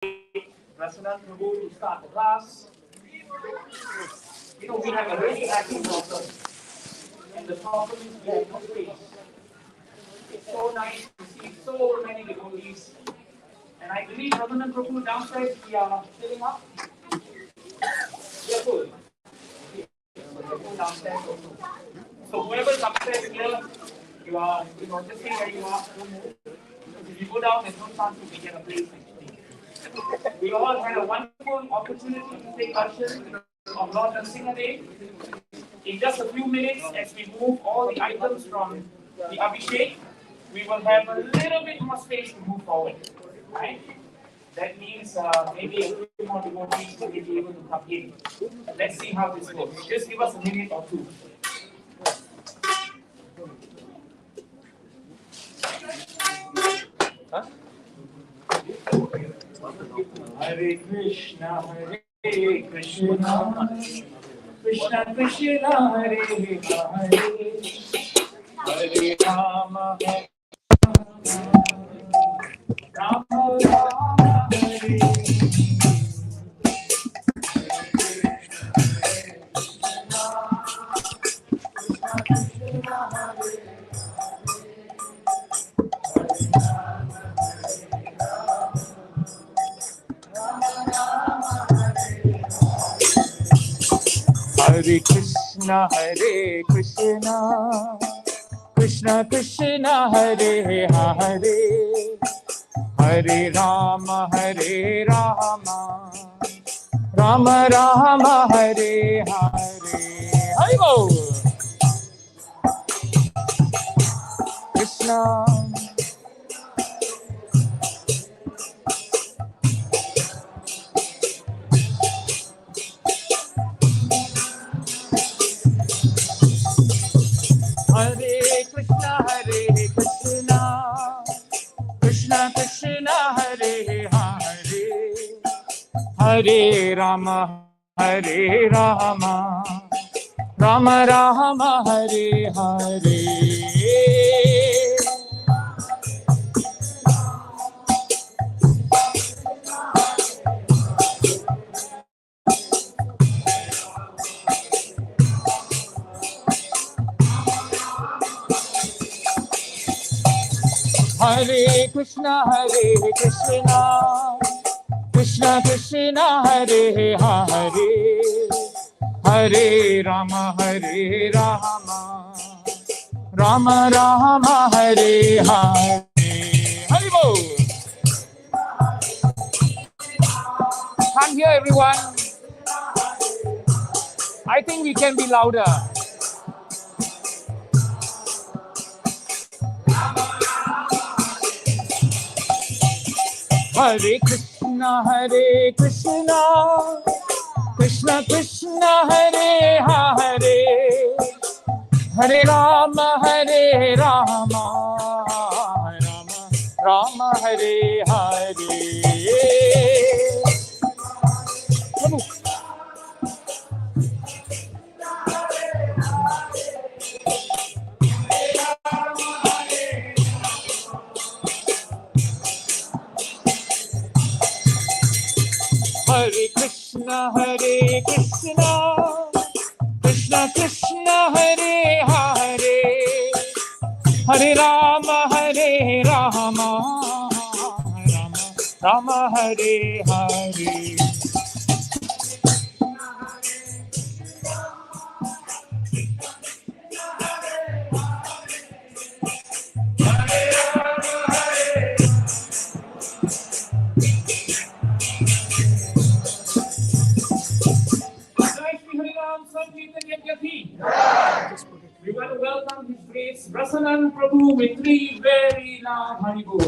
Rasanan Prabhu to start the class. We have a very active problem. And the problem is we have no space. It's so nice to see so many devotees. And I believe Rasanan Prabhu downstairs, we are filling up. We are full. So we are full downstairs also. So whoever's upstairs here, you are, just stay where you are. Because if you go down, there's no chance to get a place actually. We all had a wonderful opportunity to take darshan of Lord Narsimha Day. In just a few minutes, as we move all the items from the Abhishek, we will have a little bit more space to move forward. Right? That means maybe a few more devotees will be able to come in. Let's see how this goes. Just give us a minute or two. Huh? Hare Krishna, Hare Krishna, Krishna Krishna, Hare Hare, Hare Rama, Rama Rama, Hare. Hare Krishna, Hare Krishna, Krishna Krishna, Hare Hare, Hare Rama, Hare Rama, Rama Rama, Hare Hare. Hare Krishna. Hare Krishna, Hare Krishna, Krishna Krishna, Hare Hare, Hare Rama, Hare Rama, Rama Rama, Hare Hare. Hare Krishna, Hare Krishna, Krishna Krishna, Hare Hare, Hare Rama, Hare Rama, Rama Rama, Hare Hare. Hare Bol. Can't hear everyone. I think we can be louder. Hare Krishna, Hare Krishna, Krishna Krishna, Hare Hare, Hare Rama, Hare Rama, Rama Rama, Hare Hare. Hare Krishna, Hare Krishna, Krishna Krishna, Hare Hare, Hare Rama, Hare Rama, Rama Rama, Hare Hare. We want to welcome His Grace Rasanan Prabhu with 3 very loud Haribol.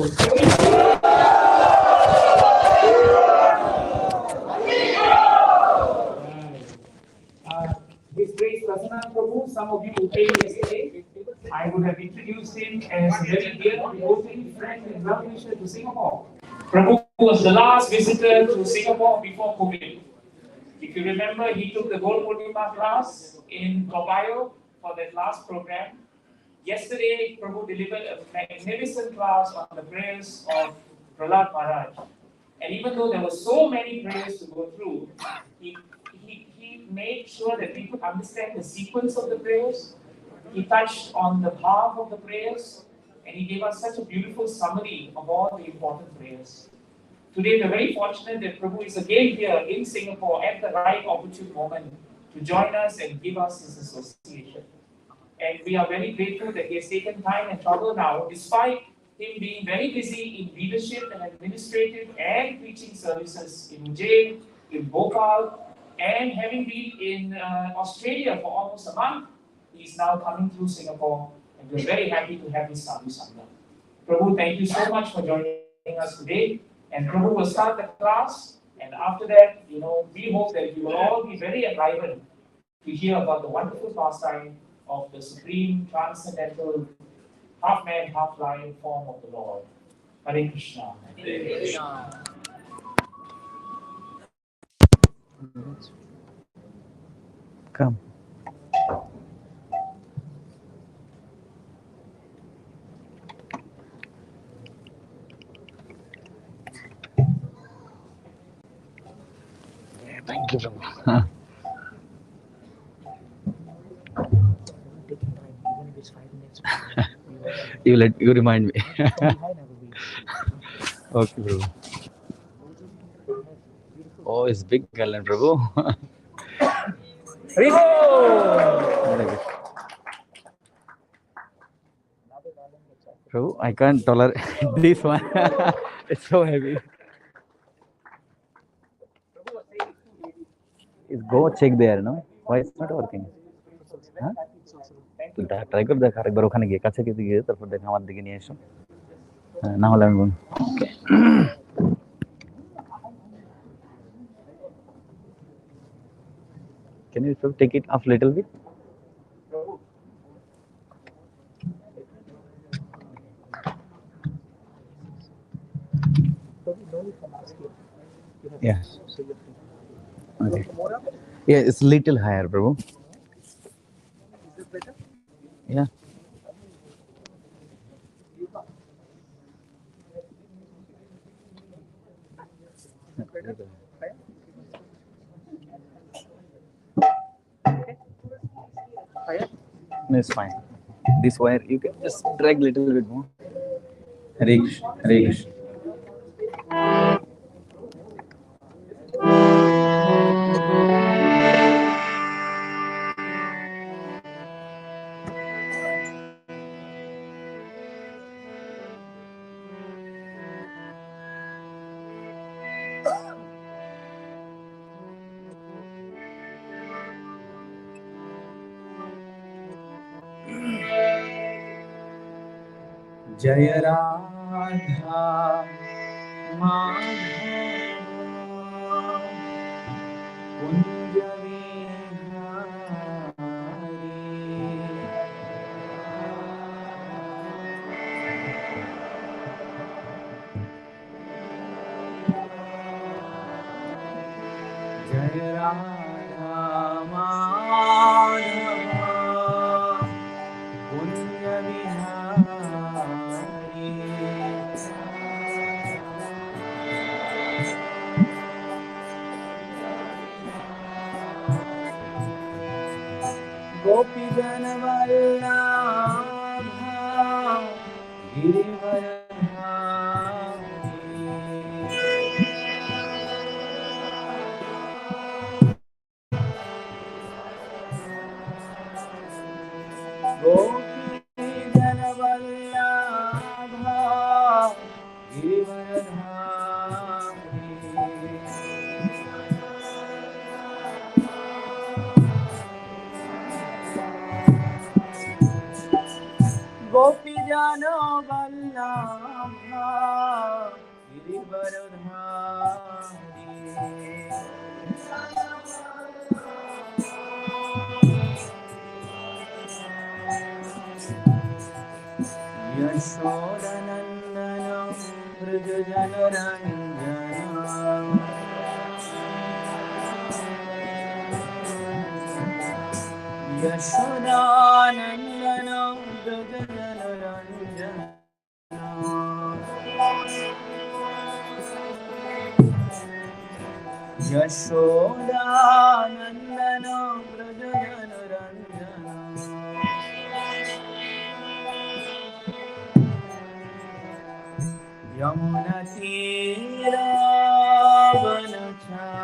His Grace Rasanan Prabhu, some of you who came yesterday, I would have introduced him as a very dear devoted friend and well-wisher to Singapore. Prabhu was the last visitor to Singapore before COVID. If you remember, he took the Gold Purnima class in Tobayo for that last program. Yesterday, Prabhu delivered a magnificent class on the prayers of Prahlad Maharaj. And even though there were so many prayers to go through, he, he made sure that we could understand the sequence of the prayers. He touched on the path of the prayers, and he gave us such a beautiful summary of all the important prayers. Today, we're very fortunate that Prabhu is again here in Singapore at the right opportune moment to join us and give us his association. And we are very grateful that he has taken time and trouble now, despite him being very busy in leadership and administrative and preaching services in Ujjain, in Bhopal, and having been in Australia for almost a month. He is now coming through Singapore, and we're very happy to have his Sadhu Sangha. Prabhu, thank you so much for joining us today. And Prabhu will start the class, and after that, we hope that you will all be very enlivened to hear about the wonderful pastime of the supreme transcendental half man, half lion form of the Lord. Hare Krishna. Hare Krishna. Come. Thank you, Prabhu. You remind me. Okay, Prabhu. Oh, it's big Kalan, Prabhu. Prabhu, I can't tolerate this one. It's so heavy. Go check there, no? Why it's not working? Huh? Try kar dekha ekbar okhane giye kache giye tarpor dekha amar dike niye eso na hole ami bol okay. Can you take it off little bit? Yeah. Okay. Yeah, it's little higher, bro. Yeah. No, it's fine. This wire, you can just drag little bit more. Hare Krishna. Hare Krishna. Jai Radha Madhava Kunja Jai Radha Madhava Kunja Gopi Jana Vallabha Gopi Jana Vallabha Yashodanandana Vraja Janaranjana Yashodanandana Vraja Janaranjana Yashodanandan Vraj जनरञ्जन यमुनतीरावनचारि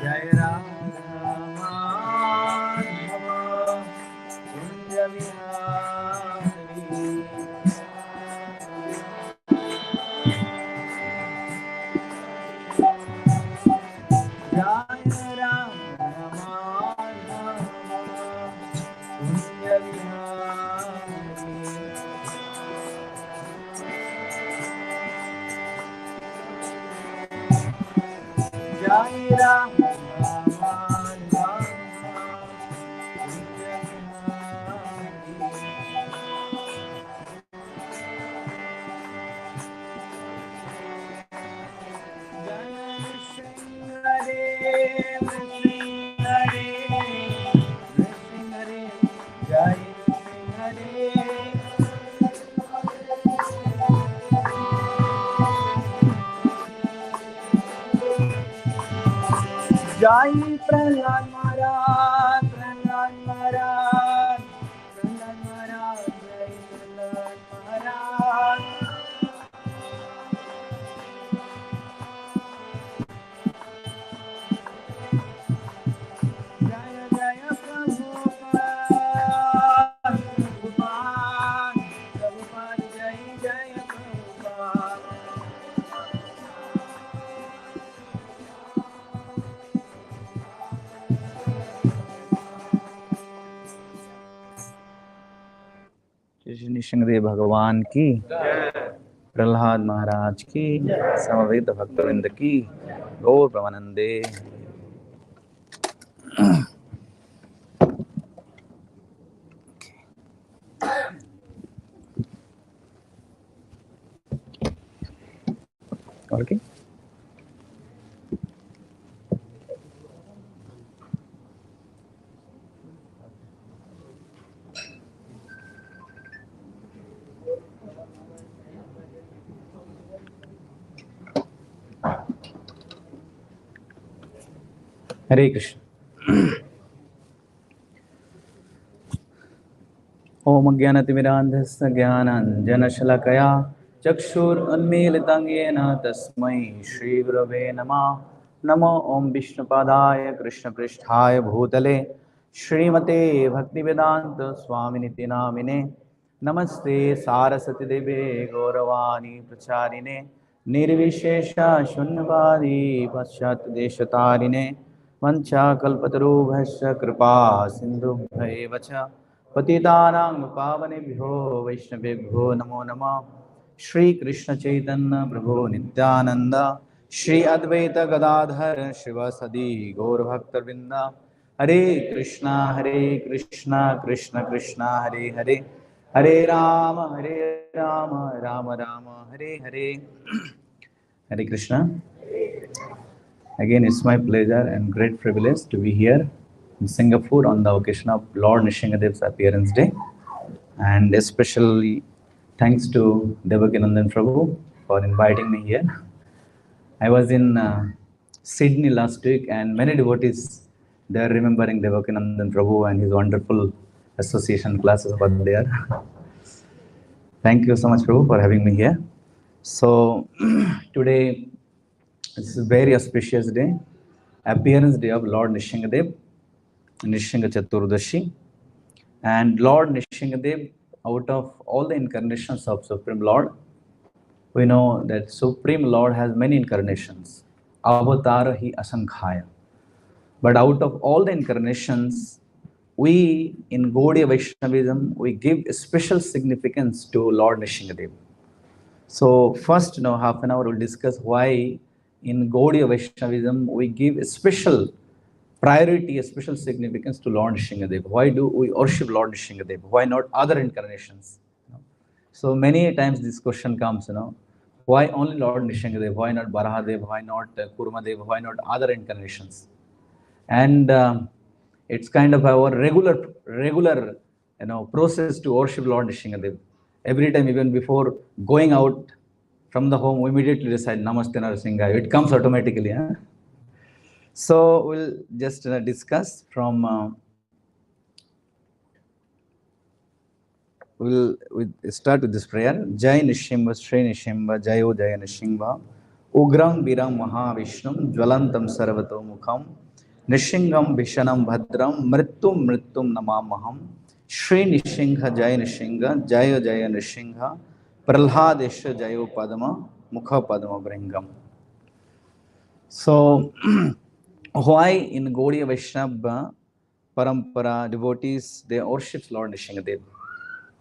जय राधा माधव कुंज विहारी जय राधा माधव कुंज विहारी जय राधा माधव कुंज विहारी जय प्रहलाद महाराज प्रहलाद महाराज प्रहलाद महाराज जय प्रहलाद महाराज जय जय प्रभुपाद प्रभुपाद प्रभुपाद जय जय प्रभुपाद श्री नृसिंहदेव भगवान की, प्रहलाद महाराज की, समवेत भक्तवृंद की, गौर प्रमानंदे। ओके, हरे कृष्ण। ओम अज्ञानतिमिरान्धस्य ज्ञानाञ्जनशलाकया चक्षुरुन्मीलितं येन तस्मै श्रीगुरवे नमः। नमो ओम विष्णुपादाय कृष्णपृष्ठाय भूतले श्रीमते भक्तिवेदांत स्वामिनिति नामिने नमस्ते सारस्वती देवे गौरवाणी प्रचारिणे निर्विशेष शून्यवादी पाश्चात्यदेशतारिणे वंशाकल्पतरुभ्यश्च कृपा सिन्धुभ्यैव च पतितानां पावनेभ्यो वैष्णवेभ्यो नमो नमः। श्री कृष्ण चैतन्य प्रभु नित्यानंद श्री अद्वैत गदाधर शिवसदि गौरभक्तवृंद हरे कृष्णा कृष्ण कृष्ण हरे हरे हरे राम राम राम हरे हरे। हरे Krishna. Again, it's my pleasure and great privilege to be here in Singapore on the occasion of Lord Nishingadev's appearance day. And especially thanks to Devakinandan Prabhu for inviting me here. I was in Sydney last week and many devotees, they are remembering Devakinandan Prabhu and his wonderful association classes over there. Thank you so much, Prabhu, for having me here. So today, this is a very auspicious day, appearance day of Lord Nishingadev, Narsimha Chaturdashi. And Lord Nishingadev, out of all the incarnations of Supreme Lord, we know that Supreme Lord has many incarnations. Avatar hi asankhaya. But out of all the incarnations, we in Gaudiya Vaishnavism, we give special significance to Lord Nishingadev. So first, half an hour we'll discuss why in Gaudiya Vaishnavism we give a special priority, a special significance to Lord Nishingadev. Why do we worship Lord Nishingadev? Why not other incarnations? So many times this question comes, Why only Lord Nishingadev? Why not Barahadev? Why not Kurmadev? Why not other incarnations? And it's kind of our regular process to worship Lord Nishingadev. Every time, even before going out from the home, we immediately recite Namaste Narsimha. It comes automatically. Huh? So we'll just discuss from. We start with this prayer. Jai Nishimba, Sri Nishimba, Jayo Jaya Nishimba, Ugram Viram Mahavishnum, Jwalantam Sarvato Mukham, Nishingam Vishanam Bhadram, Mrittum Namamaham, Sri Nishingha Jaya Nishinga, Jayo Jaya Nishingha, Pralhadesha Jayo Padma, Mukha Padma Bringam. So, why in Gaudiya Vaishnava Parampara devotees they worship Lord Nishingadev?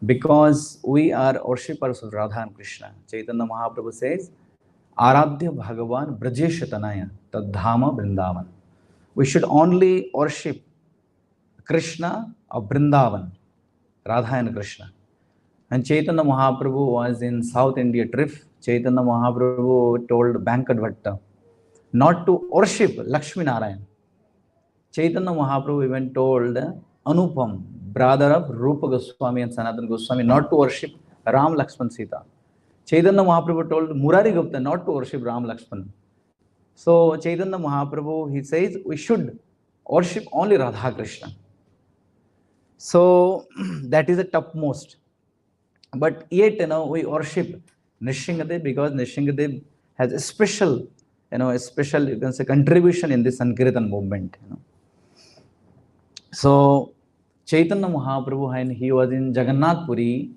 Because we are worshippers of Radha and Krishna. Chaitanya Mahaprabhu says, Aradhya Bhagavan Brajeshatanaya Tadhama Vrindavan. We should only worship Krishna of Vrindavan, Radha and Krishna. And Chaitanya Mahaprabhu was in South India trip. Chaitanya Mahaprabhu told Bankat Bhatta not to worship Lakshmi Narayan. Chaitanya Mahaprabhu even told Anupam, brother of Rupa Goswami and Sanatana Goswami, not to worship Ram, Lakshman, Sita. Chaitanya Mahaprabhu told Murari Gupta not to worship Ram, Lakshman. So Chaitanya Mahaprabhu, he says, we should worship only Radha Krishna. So that is the topmost. But yet, we worship Nishingadev because Nishingadev has a special, you can say, contribution in this Sankirtan movement. So Chaitanya Mahaprabhu, when he was in Jagannath Puri,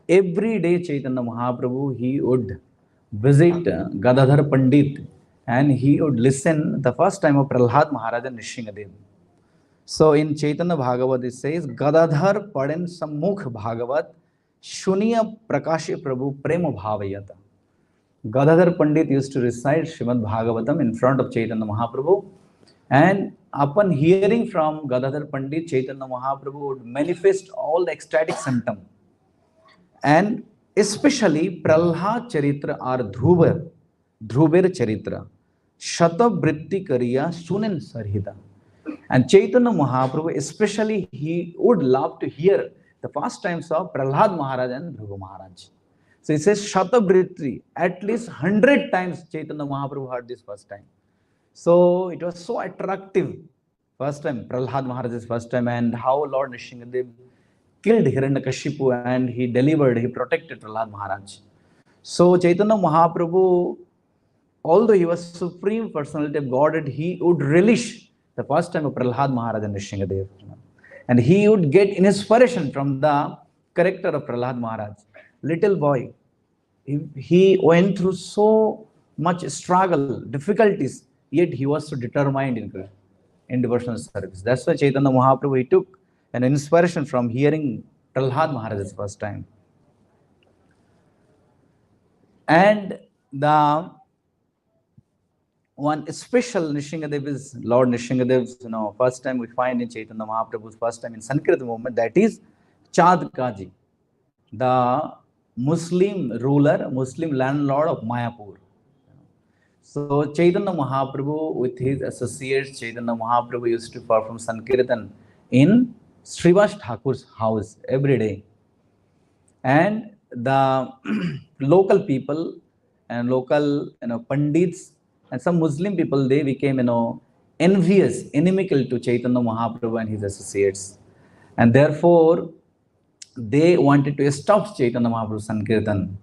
every day Chaitanya Mahaprabhu, he would visit Gadadhar Pandit and he would listen the first time of Prahlad Maharaj and Nishingadev. So in Chaitanya Bhagavat it says, Gadadhar Paden Sammukh Bhagavat Shuniya Prakashi Prabhu Prema Bhavayata. Gadadhar Pandit used to recite Srimad Bhagavatam in front of Chaitanya Mahaprabhu, and upon hearing from Gadadhar Pandit, Chaitanya Mahaprabhu would manifest all the ecstatic symptoms. And especially Pralhad Charitra or Dhruver Charitra, Shata Vritti Kariya Sunan Sarhita. And Chaitanya Mahaprabhu, especially, he would love to hear the first times of Prahlad Maharaj and Dhruva Maharaj. So he says Shata Vritti, at least 100 times Chaitanya Mahaprabhu heard this first time. So it was so attractive. First time, Prahlad Maharaj's first time, and how Lord Nishingadev killed Hiranyakashipu and he protected Prahlad Maharaj. So Chaitanya Mahaprabhu, although he was supreme personality of Godhead, he would relish the first time of Prahlad Maharaj and Nishingadev. And he would get inspiration from the character of Prahlad Maharaj. Little boy, he went through so much struggle, difficulties, yet he was so determined in devotional service. That's why Chaitanya Mahaprabhu, he took an inspiration from hearing Prahlad Maharaj's first time. And the one special Nishingadev is Lord Nishingadev's, first time we find in Chaitanya Mahaprabhu's first time in Sankirtan movement, that is Chad Kaji, the Muslim ruler, Muslim landlord of Mayapur. So Chaitanya Mahaprabhu with his associates, Chaitanya Mahaprabhu used to perform Sankirtan in Srivas Thakur's house every day. And the local people and local pandits and some Muslim people, they became envious, inimical to Chaitanya Mahaprabhu and his associates. And therefore, they wanted to stop Chaitanya Mahaprabhu's Sankirtan.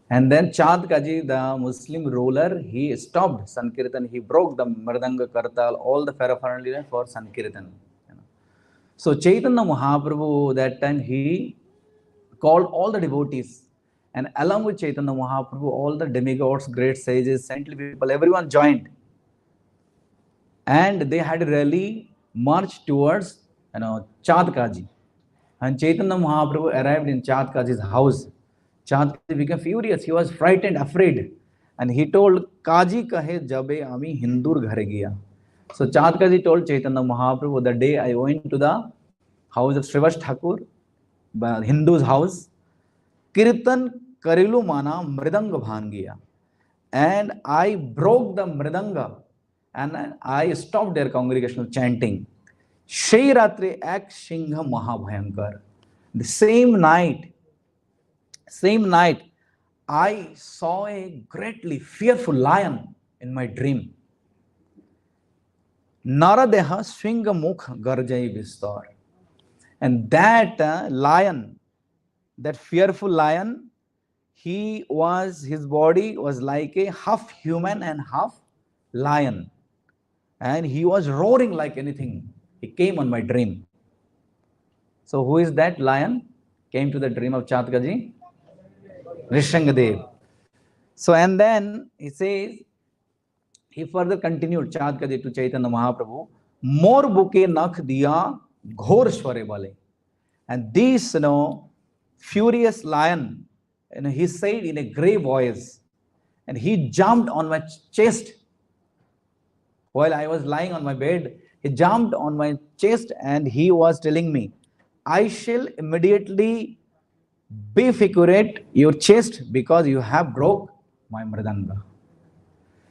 And then Chad Kaji, the Muslim ruler, he stopped Sankirtan. He broke the Mridanga Kartal, all the paraphernalia for Sankirtan. So Chaitanya Mahaprabhu, that time, he called all the devotees. And along with Chaitanya Mahaprabhu, all the demigods, great sages, saintly people, everyone joined. And they had really marched towards Chad Kaji. And Chaitanya Mahaprabhu arrived in Chad Kaji's house. Chad Kaji became furious. He was frightened, afraid. And he told, Kaji kahe jabe ami Hindur ghare gaya. So Chad Kaji told Chaitanya Mahaprabhu, the day I went to the house of Srivas Thakur, Hindu's house, Kirtan करिलु माना मृदंग भांगिया. And I broke the mridanga and I stopped their congregational chanting. Shei Ratri Ek Shingha Mahabhayankar. The same night, I saw a greatly fearful lion in my dream. Naradeha Swinga Mukh Garjai Vistar. And that lion, that fearful lion, his body was like a half human and half lion. And he was roaring like anything. He came on my dream. So who is that lion? Came to the dream of Chatkaji? Rishangadev. So and then he says, he further continued Chatkaji to Chaitanya Mahaprabhu, more buke nakh diya ghor sware wale. And this, furious lion, he said in a grave voice, and he jumped on my chest while I was lying on my bed. He jumped on my chest and he was telling me, I shall immediately bifurcate your chest because you have broke my mridanga.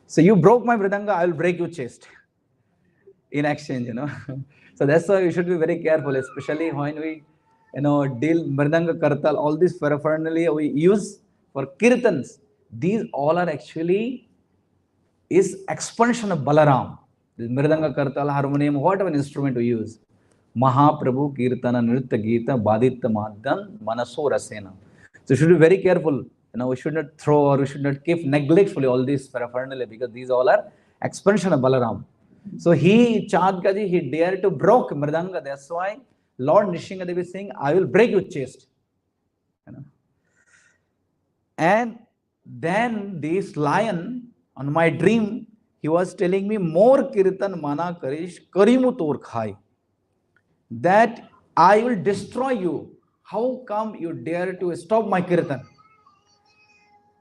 So you broke my mridanga, I will break your chest in exchange, So that's why we should be very careful, especially when we, deal mridanga kartal, all this paraphernalia we use for kirtans. These all are actually is expansion of Balaram. This mridanga kartal, harmonium, whatever instrument we use. Mahaprabhu Kirtana Nritya Gita Baditya Madhan Manaso Rasena. So we should be very careful. We should not throw or we should not keep neglectfully all these paraphernalia because these all are expansion of Balaram. So Chatkaji, he dared to broke mridanga. That's why Lord Nrisinghadev is saying, I will break your chest. And then this lion, on my dream, he was telling me, more kirtan mana karish karimu tor khai. That I will destroy you. How come you dare to stop my kirtan?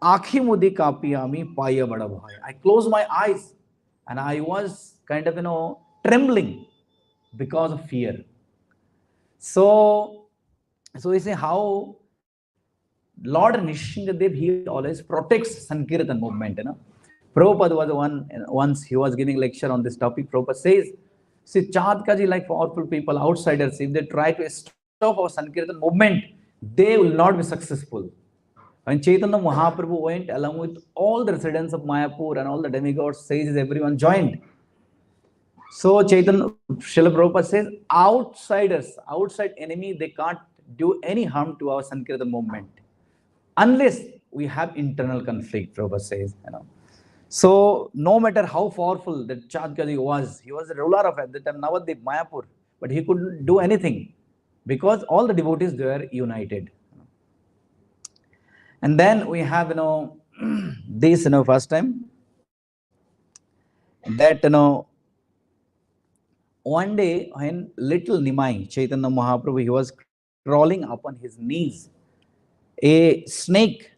Akhi mudi kapiyami paya bada bhai. I closed my eyes and I was kind of, trembling because of fear. So we say how Lord Nrisinghadev, he always protects Sankirtan movement. Prabhupada was once he was giving lecture on this topic. Prabhupada says, see, Chatkaji, like powerful people, outsiders, if they try to stop our Sankirtan movement, they will not be successful. When Chaitanya Mahaprabhu went along with all the residents of Mayapur and all the demigods, sages, everyone joined. So Chaitanya, Srila Prabhupada says, outside enemy, they can't do any harm to our Sankirtan movement. Unless we have internal conflict, Prabhupada says, So no matter how powerful that Chatkaji was, he was the ruler of at the time Navadvip, Mayapur, but he couldn't do anything because all the devotees they were united. And then we have, this, first time that, one day when little Nimai, Chaitanya Mahaprabhu, he was crawling upon his knees, a snake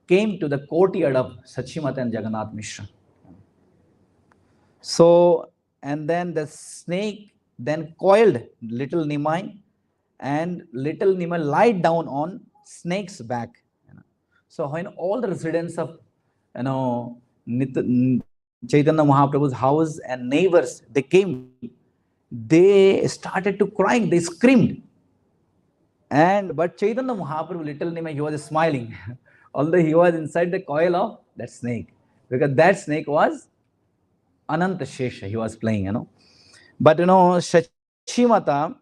came to the courtyard of Sachimata and Jagannath Mishra. So, and then the snake then coiled little Nimai, and little Nimai lied down on snake's back. So when all the residents of, Chaitanya Mahaprabhu's house and neighbors, they came, they started to crying, they screamed. But Chaitanya Mahaprabhu, little Nimai, he was smiling, although he was inside the coil of that snake, because that snake was Ananta Shesha, he was playing, But, Shachimata,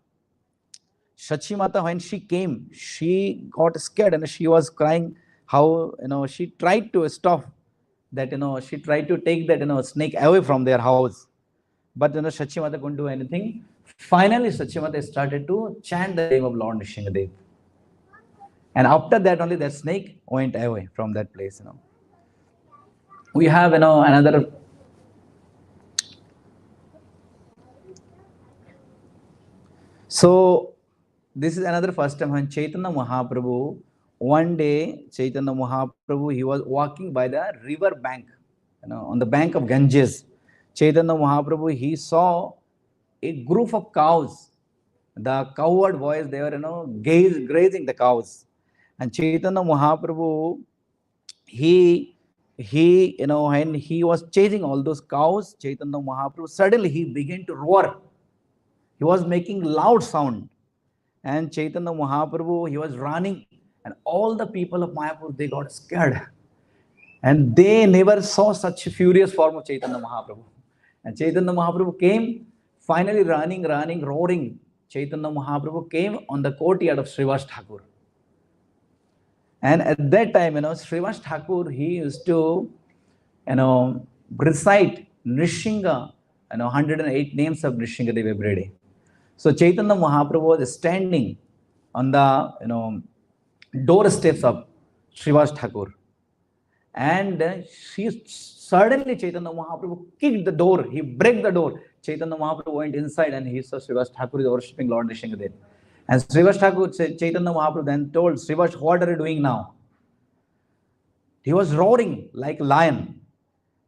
when she came, she got scared and she was crying how, she tried to stop that, she tried to take that, snake away from their house. But, Shachimata couldn't do anything. Finally, Shachimata started to chant the name of Lord Nrisinghadev. And after that, only that snake went away from that place, We have, another. So, this is another first time when Chaitanya Mahaprabhu, one day, Chaitanya Mahaprabhu, he was walking by the river bank, on the bank of Ganges. Chaitanya Mahaprabhu, he saw a group of cows. The cowherd boys, they were, grazing the cows. And Chaitanya Mahaprabhu, he, when he was chasing all those cows, Chaitanya Mahaprabhu, suddenly he began to roar. He was making loud sound. And Chaitanya Mahaprabhu, he was running. And all the people of Mayapur, they got scared. And they never saw such a furious form of Chaitanya Mahaprabhu. And Chaitanya Mahaprabhu came, finally running, roaring. Chaitanya Mahaprabhu came on the courtyard of Srivas Thakur. And at that time, Srivas Thakur, he used to, recite Nrishinga, 108 names of Nrishinga Dev every day. So Chaitanya Mahaprabhu was standing on the, doorsteps of Srivas Thakur. And suddenly Chaitanya Mahaprabhu kicked the door. He broke the door. Chaitanya Mahaprabhu went inside and he saw Srivas Thakur is worshipping Lord Nrishingadev. And Srivas Thakur, Chaitanya Mahaprabhu then told Srivas, what are you doing now? He was roaring like a lion.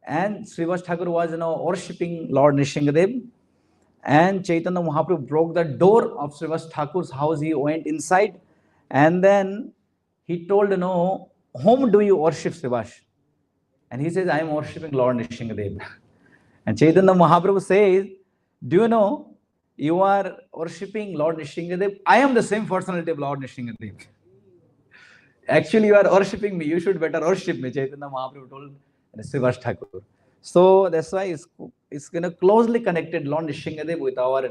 And Srivas Thakur was worshipping Lord Nrishingadev. And Chaitanya Mahaprabhu broke the door of Srivas Thakur's house. He went inside. And then he told, whom do you worship, Srivas? And he says, I am worshipping Lord Nrishingadev. And Chaitanya Mahaprabhu says, do you know, you are worshipping Lord Nrishingadev. I am the same personality of Lord Nrishingadev. Actually, you are worshipping me. You should better worship me. Chaitanya Mahaprabhu told Srivas Thakur. So that's why it's closely connected, Lord Nrishingadev, with our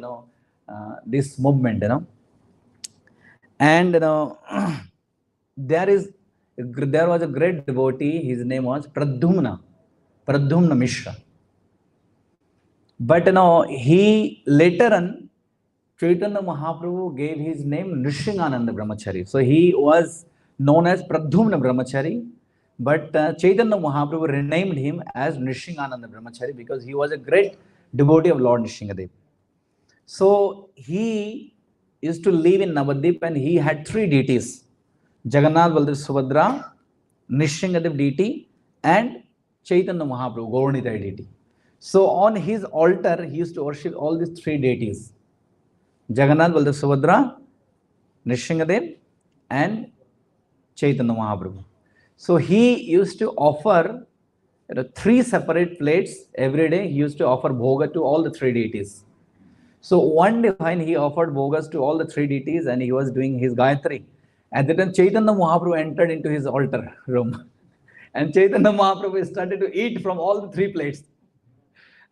this movement. And there was a great devotee. His name was Pradyumna Mishra. But he later on, Chaitanya Mahaprabhu gave his name Nrishingananda Brahmachari. So he was known as Pradyumna Brahmachari, but Chaitanya Mahaprabhu renamed him as Nrishingananda Brahmachari because he was a great devotee of Lord Nrishingadev. So he used to live in Navadvip and he had three deities: Jagannath, Baldev, Subhadra, Nrishingadev deity, and Chaitanya Mahaprabhu, Gauranitai deity. So on his altar, he used to worship all these three deities: Jagannath, Baldev, Subhadra, Nrishingadev, and Chaitanya Mahaprabhu. So he used to offer three separate plates every day. He used to offer bhoga to all the three deities. So one day when he offered bhogas to all the three deities and he was doing his Gayatri, at that time Chaitanya Mahaprabhu entered into his altar room. And Chaitanya Mahaprabhu started to eat from all the three plates.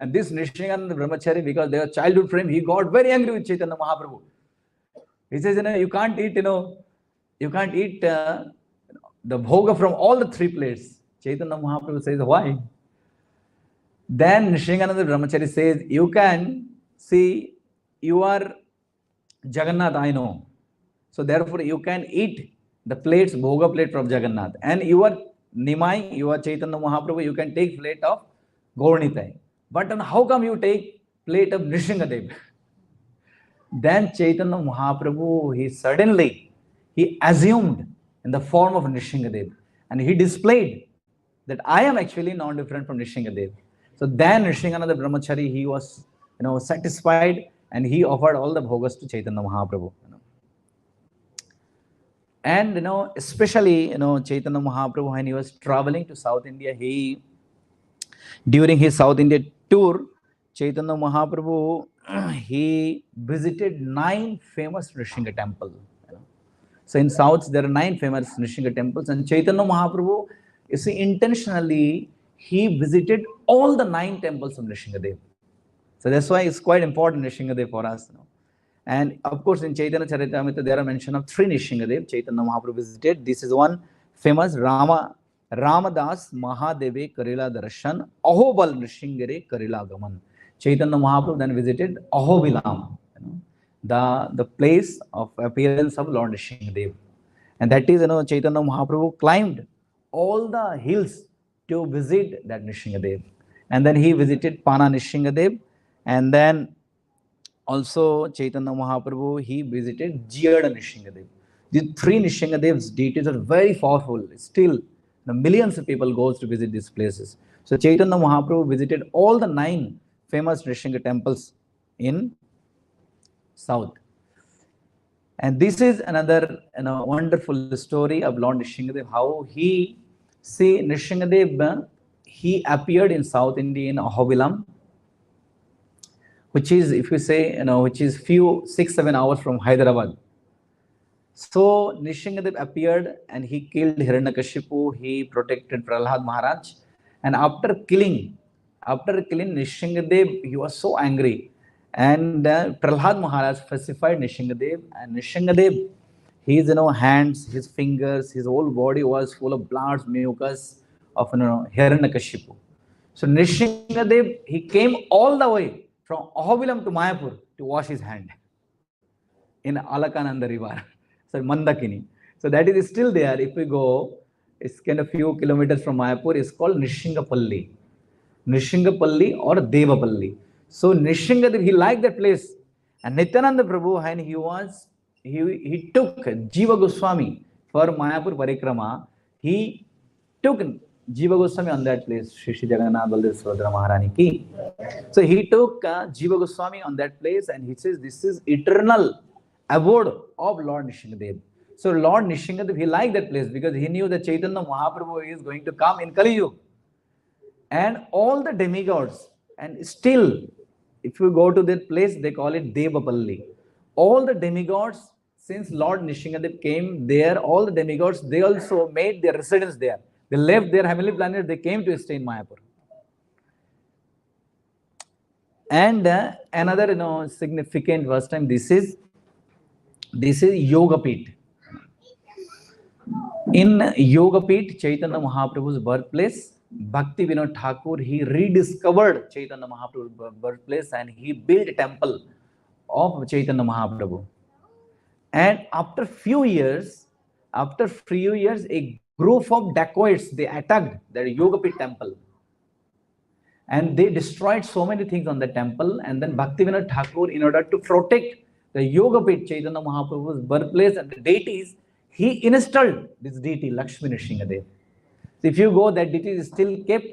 And this Nrishingananda Brahmachari, because they were childhood friends, he got very angry with Chaitanya Mahaprabhu. He says, you can't eat, the bhoga from all the three plates. Chaitanya Mahaprabhu says, why? Then Nrishingananda Brahmachari says, you can see, you are Jagannath, I know. So therefore you can eat the plates, bhoga plate from Jagannath. And you are Nimai, you are Chaitanya Mahaprabhu, you can take plate of Gauranitai. But how come you take plate of Nrishingadev? Then Chaitanya Mahaprabhu, he assumed in the form of Nrishingadev. And he displayed that I am actually non-different from Nrishingadev. So then Nrishingananda Brahmachari, he was satisfied and he offered all the bhogas to Chaitanya Mahaprabhu. And especially Chaitanya Mahaprabhu, when he was traveling to South India, during his South India tour, Chaitanya Mahaprabhu he visited 9 famous Nrishinga temples. So in South there are 9 famous Nrishinga temples, and Chaitanya Mahaprabhu, you see, intentionally he visited all the 9 temples of Nrishingadev. So that's why it's quite important Nrishingadev for us. And of course, in Chaitanya Charitamrita, there are mention of 3 Nrishingadev Chaitanya Mahaprabhu visited. This is one famous Ramadas Mahadeve Karila Darshan Ahobal Nrishingare Karila Gaman. Chaitanya Mahaprabhu then visited Ahobilam, the place of appearance of Lord Nrishingadev. And that is, Chaitanya Mahaprabhu climbed all the hills to visit that Nrishingadev. And then he visited Pana Nrishingadev, and then also Chaitanya Mahaprabhu, he visited Jiyada Nrishingadev. These 3 Nrishingadev's deities are very powerful. Still, millions of people goes to visit these places. So Chaitanya Mahaprabhu visited all the 9 famous Nrishinga temples in South. And this is another wonderful story of Lord Nrsingadev, how he, see, Nrsingadev, he appeared in South India in Ahobilam, which is, if you say, which is few 6-7 hours from Hyderabad. So Nrsingadev appeared and he killed Hiranyakashipu, he protected Prahlad Maharaj. And after killing Nrsingadev, he was so angry. And Prahlad Maharaj specified Nrsingadev, and Nrsingadev, his hands, his fingers, his whole body was full of blood, mucus of Hiranyakashipu. So Nrsingadev, he came all the way from Ahobilam to Mayapur to wash his hand in Alakananda River, so Mandakini. So that is still there. If we go, it's kind of few kilometers from Mayapur. It's called Nrishingapalli or Devapalli. So Nrsingadev, he liked that place. And Nityananda Prabhu, and he took Jiva Goswami for Mayapur Parikrama. He took Jiva Goswami on that place, Shri Jagannath Baldev Subhadra Maharani ki. So he took Jiva Goswami on that place, and he says this is eternal abode of Lord Nrsingadev. So Lord Nrsingadev, he liked that place because he knew that Chaitanya Mahaprabhu is going to come in Kali Yuga. And all the demigods, and still, if you go to that place, they call it Devapalli. All the demigods, since Lord Nrsingadev came there, all the demigods, they also made their residence there. They left their heavenly planet, they came to stay in Mayapur. And another significant first time, this is Yogapit. In Yogapit, Chaitanya Mahaprabhu's birthplace, Bhakti Vinod Thakur, he rediscovered Chaitanya Mahaprabhu's birthplace and he built a temple of Chaitanya Mahaprabhu. And after few years, a group of dacoits, they attacked the Yogapit temple. And they destroyed so many things on the temple. And then Bhakti Vinod Thakur, in order to protect the Yogapit, Chaitanya Mahaprabhu's birthplace and the deities, he installed this deity, Lakshmi Nrsingadev. So if you go, that deity is still kept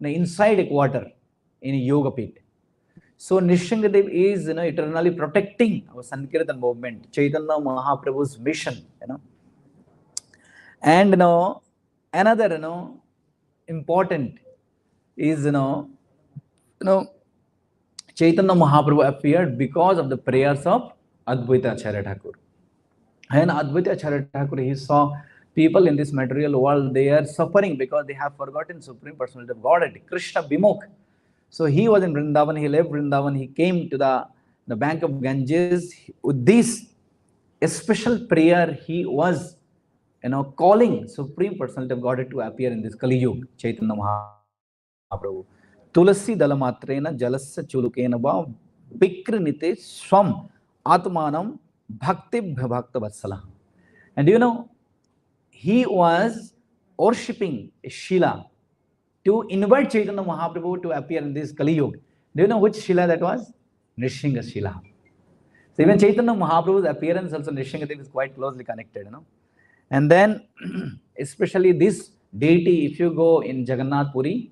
inside a quarter in a Yogapit. So Nrsingadev is eternally protecting our Sankirtan movement, Chaitanya Mahaprabhu's mission. And another important is Chaitanya Mahaprabhu appeared because of the prayers of Advaita Acharya Thakur. And Advaita Acharya Thakur, he saw people in this material world, they are suffering because they have forgotten Supreme Personality of Godhead, Krishna Bimukh. So he was in Vrindavan, he left Vrindavan, he came to the bank of Ganges. With this special prayer, he was calling Supreme Personality of Godhead to appear in this Kali Yuga, Chaitanya Mahaprabhu. Tulasi dalamatrena jalasya chulukena va vikrinite swam atmanam bhakti bhakta vatsala. And he was worshipping a Shila to invite Chaitanya Mahaprabhu to appear in this Kali Yuga. Do you know which Shila that was? Nrsinga Shila. So even Chaitanya Mahaprabhu's appearance also Nrsingadev is quite closely connected. And then especially this deity, if you go in Jagannath Puri,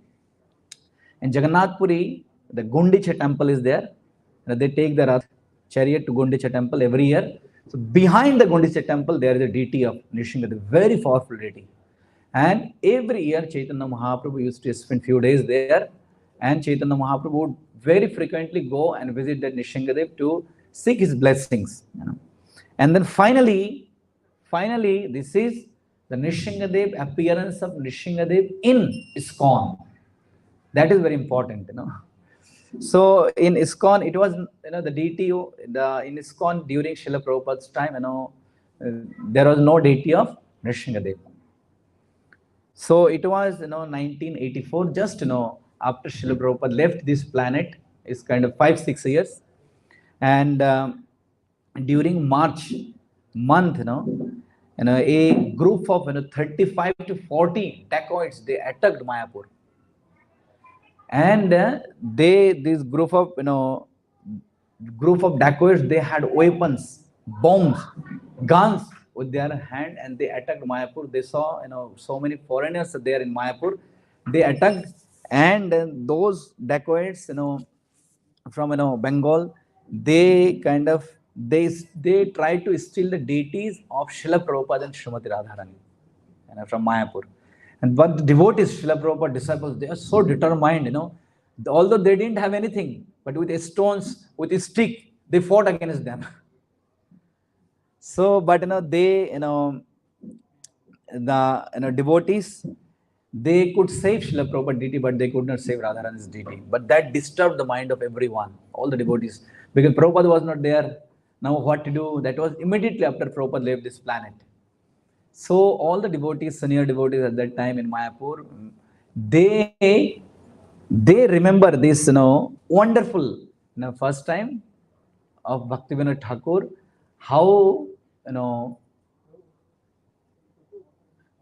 in Jagannath Puri, the Gundicha temple is there. They take the Rath chariot to Gundicha temple every year. So behind the Gundicha temple, there is a deity of Nrsingadev, very powerful deity. And every year, Chaitanya Mahaprabhu used to spend few days there. And Chaitanya Mahaprabhu would very frequently go and visit that Nrsingadev to seek his blessings. And then finally, this is the Nrsingadev, appearance of Nrsingadev in ISKCON. That is very important, So in ISKCON, it was, the deity, in ISKCON during Srila Prabhupada's time, there was no deity of Nrsingadev. So it was, 1984, just, after Srila Prabhupada left this planet, it's kind of 5-6 years. And during March month, a group of 35 to 40 dacoits, they attacked Mayapur. And this group of dacoits, they had weapons, bombs, guns with their hand, and they attacked Mayapur. They saw so many foreigners there in Mayapur. They attacked, and those dacoits from Bengal, they kind of they tried to steal the deities of Srila Prabhupada and Srimati Radharani, from Mayapur. And but the devotees, Srila Prabhupada disciples, they are so determined, although they didn't have anything, but with stones, with a stick, they fought against them. So, but they, the devotees, they could save Srila Prabhupada deity, but they could not save Radharani's deity. But that disturbed the mind of everyone, all the devotees, because Prabhupada was not there. Now what to do? That was immediately after Prabhupada left this planet. So all the devotees, senior devotees at that time in Mayapur, they remember this, wonderful, first time of Bhaktivinoda Thakur, how,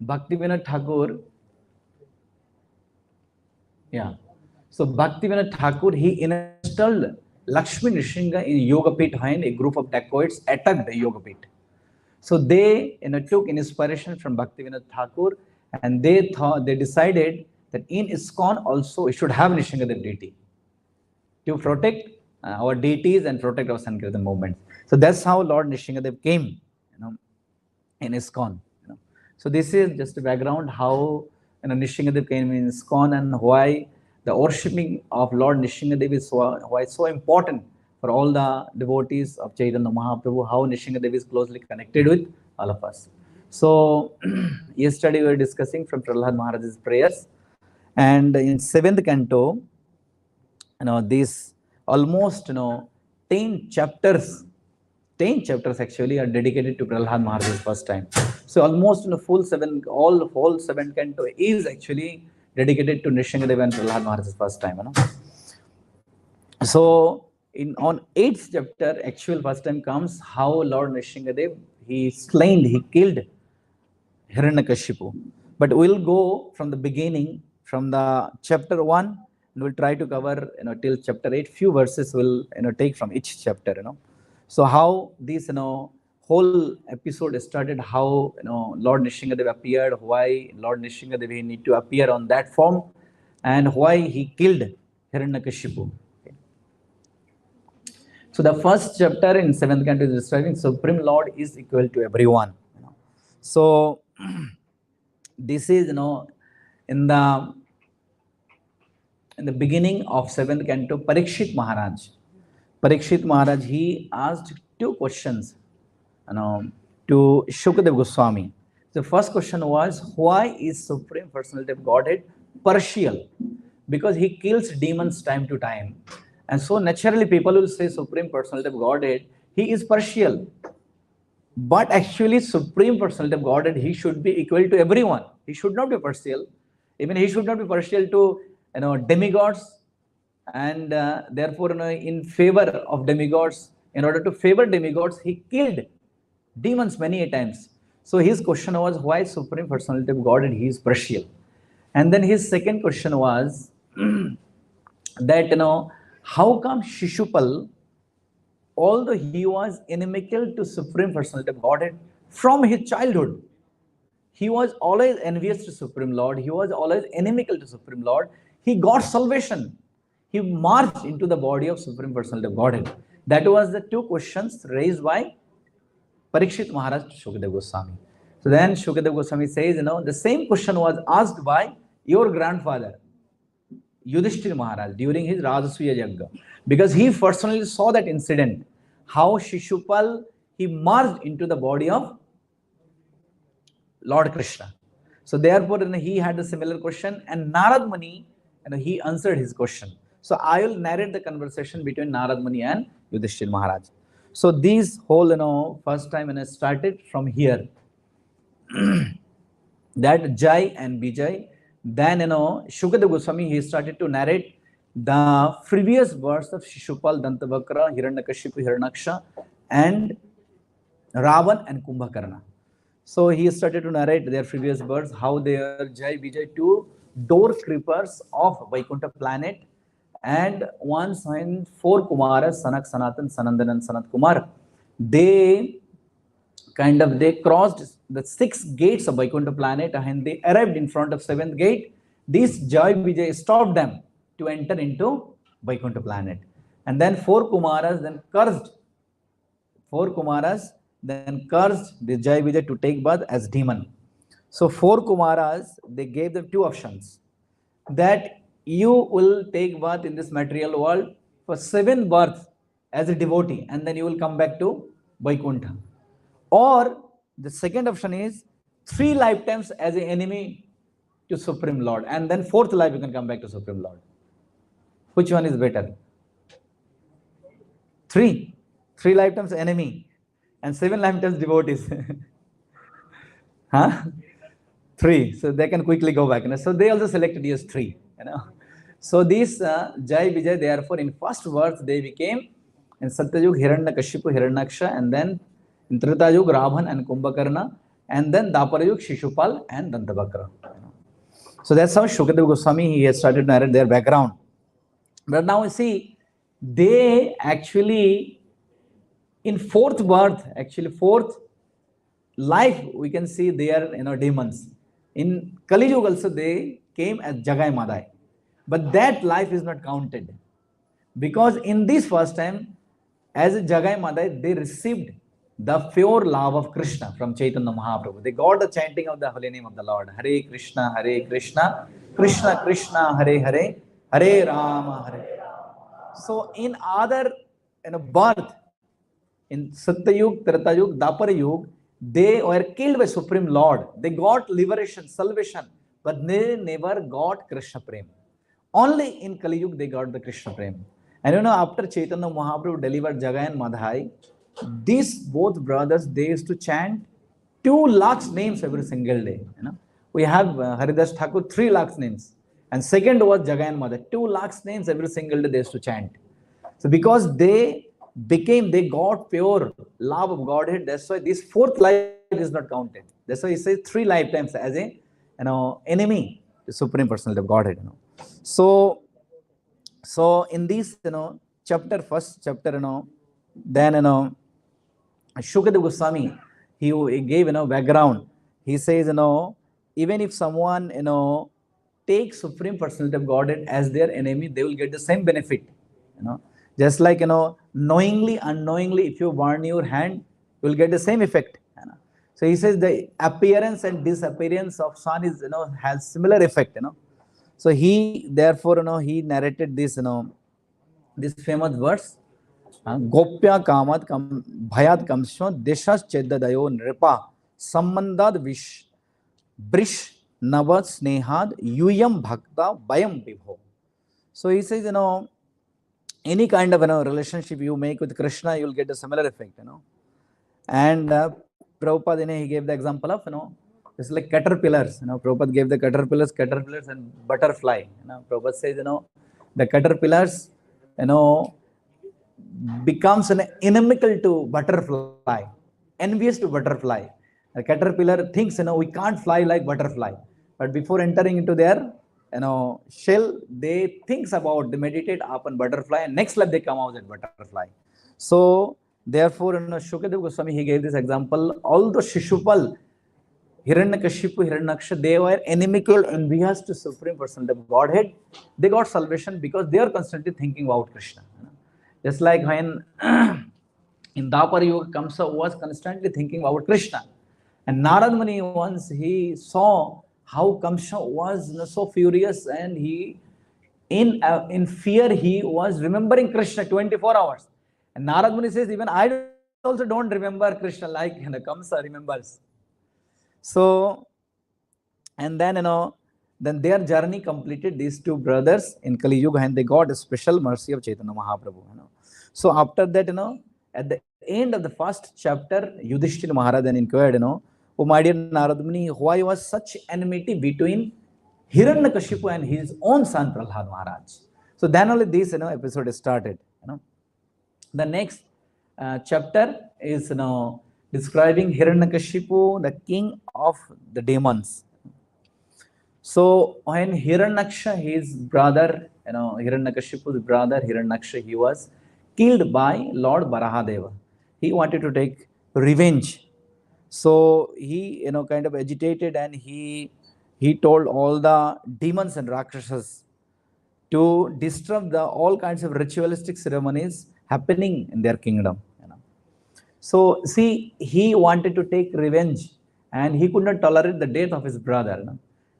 Bhaktivinoda Thakur, yeah. So Bhaktivinoda Thakur, he installed Lakshmi Nrsimha in Yogapith, when a group of dacoits attacked the Yogapith. So they, took inspiration from Bhaktivinoda Thakur, and they decided that in ISKCON also we should have Nrsimhadev deity to protect our deities and protect our Sankirtan movement. So that's how Lord Nrsimhadev came, in ISKCON. So this is just a background how Nrsimhadev came in ISKCON, and why the worshipping of Lord Nrsimhadev is why it's so important for all the devotees of Chaitanya Mahaprabhu, how Nrsimhadev is closely connected with all of us. So yesterday we were discussing from Prahlad Maharaj's prayers, and in 7th canto, these almost 10 chapters actually are dedicated to Prahlad Maharaj's first time. So almost whole 7th canto is actually dedicated to Nrsimhadev and Prahlad Maharaj's first time. So on 8th chapter, actual first time comes how Lord Nrsimhadev, he killed Hiranyakashipu. But we'll go from the beginning, from the chapter 1, and we'll try to cover till chapter 8. Few verses will take from each chapter. So how this whole episode started, how Lord Nrsimhadev appeared, why Lord Nrsimhadev he need to appear on that form, and why he killed Hiranyakashipu. Okay. So the first chapter in 7th canto is describing Supreme Lord is equal to everyone. So this is in the beginning of 7th canto, Parikshit Maharaj, he asked 2 questions to Shukadeva Goswami. The first question was, why is Supreme Personality of Godhead partial? Because he kills demons time to time. And so naturally people will say Supreme Personality of Godhead, he is partial. But actually Supreme Personality of Godhead, he should be equal to everyone. He should not be partial. Even he should not be partial to demigods, and therefore in favor of demigods, in order to favor demigods, he killed demons many times. So his question was, why Supreme Personality of Godhead he is partial? And then his second question was that how come Shishupal, although he was inimical to Supreme Personality of Godhead from his childhood, he was always envious to Supreme Lord, he was always inimical to Supreme Lord, he got salvation. He marched into the body of Supreme Personality of Godhead. That was the 2 questions raised by Parikshit Maharaj to Shukadeva Goswami. So then Shukadeva Goswami says, the same question was asked by your grandfather, Yudhishthira Maharaj, during his Rajasuya Yagga. Because he personally saw that incident, how Shishupal, he marched into the body of Lord Krishna. So therefore he had a similar question, and Narad Muni, he answered his question. So I will narrate the conversation between Narad Muni and Yudhishthira Maharaj. So these whole first time started from here. That Jai and Bijay. Then Shukadeva Goswami, he started to narrate the previous verse of Shishupal, Dantavakra, Hiranyakashipu, Hiranyaksha, and Ravan and Kumbhakarna. So he started to narrate their previous verse, how they are Jai Vijay, 2 door creepers of Vaikuntha planet, and once when 4 Kumaras, Sanak, Sanatan, Sanandan, and Sanat Kumar, they crossed the 6 gates of Vaikuntha planet, and they arrived in front of 7th gate. This Jai Vijay stopped them to enter into Vaikuntha planet. And then 4 Kumaras then cursed 4 Kumaras then cursed the Jai Vijay to take birth as demon. So 4 Kumaras, they gave them 2 options, that you will take birth in this material world for 7 births as a devotee, and then you will come back to Vaikuntha. Or the second option is 3 lifetimes as an enemy to Supreme Lord, and then 4th life you can come back to Supreme Lord. Which one is better? 3. 3 lifetimes enemy and 7 lifetimes devotees. Huh? 3. So they can quickly go back. So they also selected as 3. So these Jai Vijay, therefore, in first birth they became in Satyayug Hiranyakashipu, Hiranyaksha, and then in Tretayug Ravana and Kumbhakarna, and then Daparayug Shishupal and Dantavakra. So that's how Shukadeva Goswami, he has started narrate their background. But now we see, they actually in 4th birth, actually 4th life, we can see they are demons. In Kali Yuga also they came as Jagai Madai, but that life is not counted, because in this first time as a Jagai Madai they received the pure love of Krishna from Chaitanya Mahaprabhu. They got the chanting of the holy name of the Lord, Hare Krishna, Krishna Krishna, Hare Hare, Hare Rama, Hare. So in other birth, in Satyayug, Tretayug, Daparayug, they were killed by Supreme Lord. They got liberation, salvation, but they never got Krishna Prem. Only in Kali Yuga they got the Krishna Prem. And after Chaitanya Mahaprabhu delivered Jagai and Madhai, these both brothers, they used to chant 2 lakhs names every single day. We have Haridas Thakur 3 lakhs names, and second was Jagai and Madhai, 2 lakhs names every single day they used to chant. So because they got pure love of Godhead, that's why this 4th life is not counted. That's why he says 3 lifetimes as a enemy to Supreme Personality of Godhead. So in this chapter, first chapter, then Shukadeva Goswami, he gave background. He says even if someone takes Supreme Personality of Godhead as their enemy, they will get the same benefit. Just like knowingly, unknowingly, if you burn your hand, you will get the same effect. So he says the appearance and disappearance of sun is has similar effect. So he therefore he narrated this this famous verse, Gopya Kamad Bhayat Kamsho Deshas Cheddadayo Nripa Sambandad Brish Navat Snehad Yuyam Bhakta Bayam Vibho. So he says any kind of relationship you make with Krishna, you will get a similar effect. And Prabhupada, he gave the example of it's like caterpillars. Prabhupada gave the caterpillars and butterfly. Prabhupada says the caterpillars becomes an inimical to butterfly, envious to butterfly. The caterpillar thinks we can't fly like butterfly, but before entering into their shell, they they meditate upon butterfly, and next life they come out as butterfly. So therefore Shukadeva Goswami, he gave this example. Although Shishupal, Hiranyakashipu, Hiranyaksha, they were inimical, envious to Supreme Personality of Godhead, they got salvation because they are constantly thinking about Krishna. Just like when in Dapar Yuga, Kamsa was constantly thinking about Krishna, and Narad Muni, once he saw how Kamsa was so furious, and he in fear he was remembering Krishna 24 hours. And Narad Muni says, even I also don't remember Krishna like Kamsa remembers. So, and then then their journey completed, these 2 brothers in Kali Yuga, and they got a special mercy of Chaitanya Mahaprabhu. So after that, at the end of the first chapter, Yudhishthira Maharaj then inquired, oh my dear Narad Muni, why was such enmity between Hiranyakashipu and his own son Prahlad Maharaj? So then only this episode started. The next chapter is describing Hiranyakashipu, the king of the demons. So when Hiranyaksha, his brother, Hiranyakashipu's brother Hiranyaksha, he was killed by Lord Barahadeva. He wanted to take revenge. So he kind of agitated, and he told all the demons and rakshasas to disrupt all kinds of ritualistic ceremonies happening in their kingdom. So see, he wanted to take revenge, and he could not tolerate the death of his brother.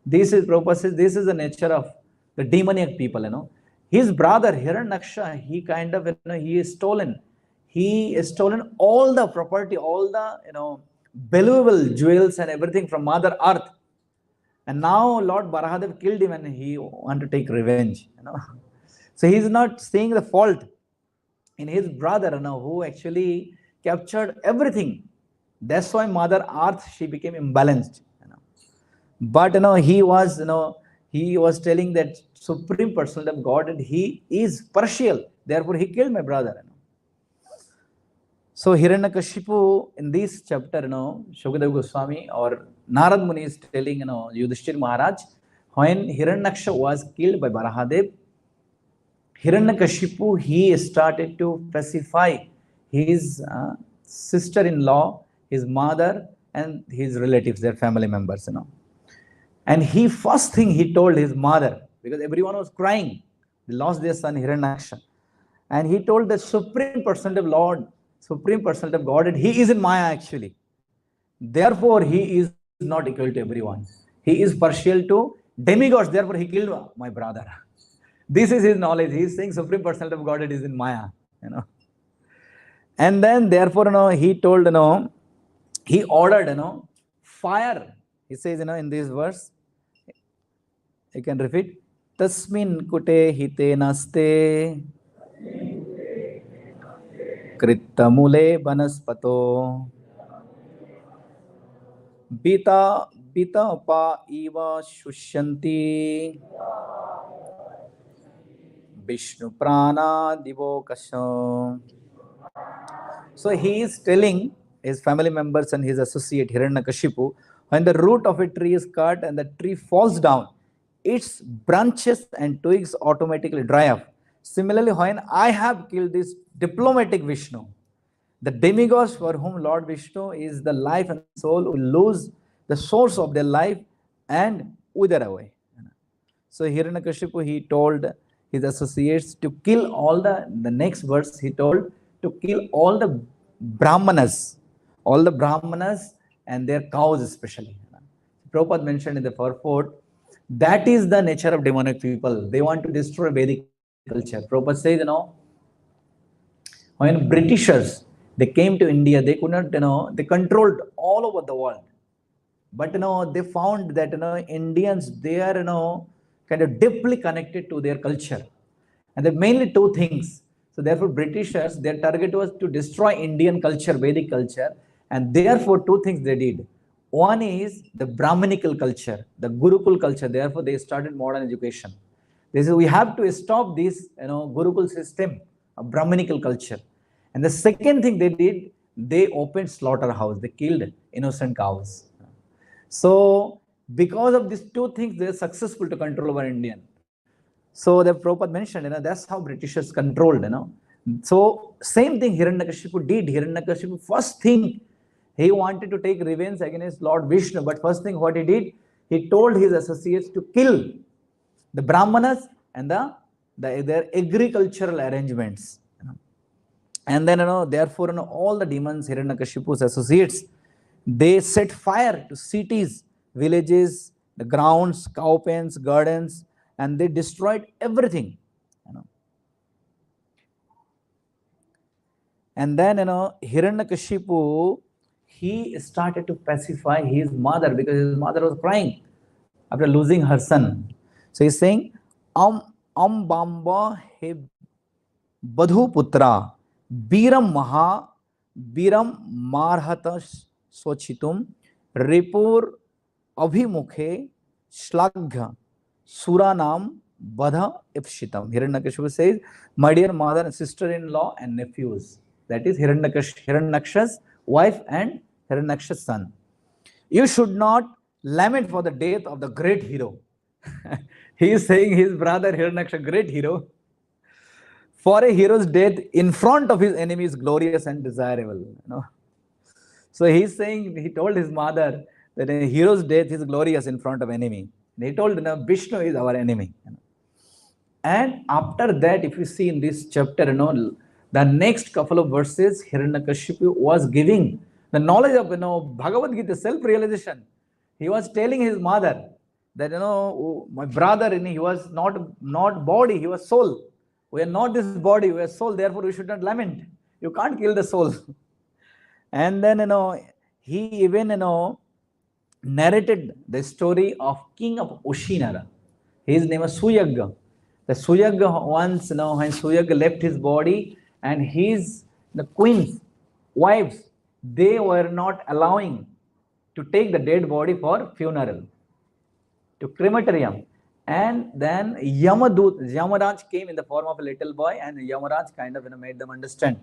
This is Prabhupada says, this is the nature of the demoniac people. His brother Hiranyaksha, he kind of he is stolen. He is stolen all the property, all the valuable jewels and everything from Mother Earth. And now Lord Barahadev killed him, and he want to take revenge. So he's not seeing the fault in his brother, who actually captured everything. That's why Mother Earth, she became imbalanced. But he was telling that Supreme Personality of God, and he is partial. Therefore, he killed my brother. So Hiranyakashipu in this chapter, Shukadeva Goswami or Narad Muni is telling, Yudhishthir Maharaj, when Hiranyaksha was killed by Barahadev, Hiranyakashipu, he started to pacify his sister-in-law, his mother, and his relatives, their family members, And he first thing he told his mother, because everyone was crying, they lost their son Hiranyaksha. And he told the Supreme Personality of Lord, Supreme Personality of God, and he is in Maya actually. Therefore, he is not equal to everyone. He is partial to demigods, therefore he killed my brother. This is his knowledge. He is saying Supreme Personality of God is in Maya. And then therefore, he told, he ordered, fire. He says, in this verse, you can repeat, Tasmin kute hite naste Krittamule banaspato Bita Bita pa iva shushyanti Vishnu prana divokasha. So he is telling his family members and his associate Hiranyakashipu, when the root of a tree is cut and the tree falls down, its branches and twigs automatically dry up. Similarly, when I have killed this diplomatic Vishnu, the demigods for whom Lord Vishnu is the life and soul, will lose the source of their life and wither away. So Hiranyakashipu, he told his associates to kill all the next verse he told to kill all the Brahmanas and their cows especially. Prabhupada mentioned in the purport, that is the nature of demonic people. They want to destroy Vedic culture. Prabhupada says, when Britishers, they came to India, they could not, they controlled all over the world. But, they found that, Indians, they are, kind of deeply connected to their culture. And there are mainly two things. So therefore, Britishers, their target was to destroy Indian culture, Vedic culture. And therefore, two things they did. One is the Brahminical culture, the Gurukul culture. Therefore, they started modern education. They said, we have to stop this, Gurukul system of Brahminical culture. And the second thing they did, they opened slaughterhouse. They killed innocent cows. So because of these two things, they are successful to control over Indian. So the Prabhupada mentioned, that's how Britishers controlled, So same thing Hiranyakashipu did. Hiranyakashipu, first thing, he wanted to take revenge against Lord Vishnu. But first thing what he did, he told his associates to kill the Brahmanas and their agricultural arrangements. And then, therefore, all the demons, Hiranyakashipu's associates, they set fire to cities, villages, the grounds, cow pens, gardens, and they destroyed everything. And then, Hiranyakashipu, he started to pacify his mother because his mother was crying after losing her son. So he's saying, Bamba he Badhu Putra, Biram Marhata Sochitum, Ripur Abhimukhe Shlagha Suranam Badha Ipshitam. Hiranyakashipu says, my dear mother and sister-in-law and nephews, that is Hiranyaksha's wife and Hiranyaksha's son, you should not lament for the death of the great hero. He is saying his brother Hiranyaksha, great hero. For a hero's death in front of his enemy is glorious and desirable. So he's saying, he told his mother that a hero's death is glorious in front of enemy. And he told, Vishnu is our enemy. And after that, if you see in this chapter, The next couple of verses, Hiranyakashipu was giving the knowledge of Bhagavad Gita, self-realization. He was telling his mother that my brother, he was not body, he was soul. We are not this body, we are soul. Therefore, we should not lament. You can't kill the soul. And then he even narrated the story of king of Ushinara. His name was Suyagga. The Suyagga once, when Suyagga left his body, and the queen's wives, they were not allowing to take the dead body for funeral, to crematorium. And then Yamaraj came in the form of a little boy, and Yamaraj kind of made them understand,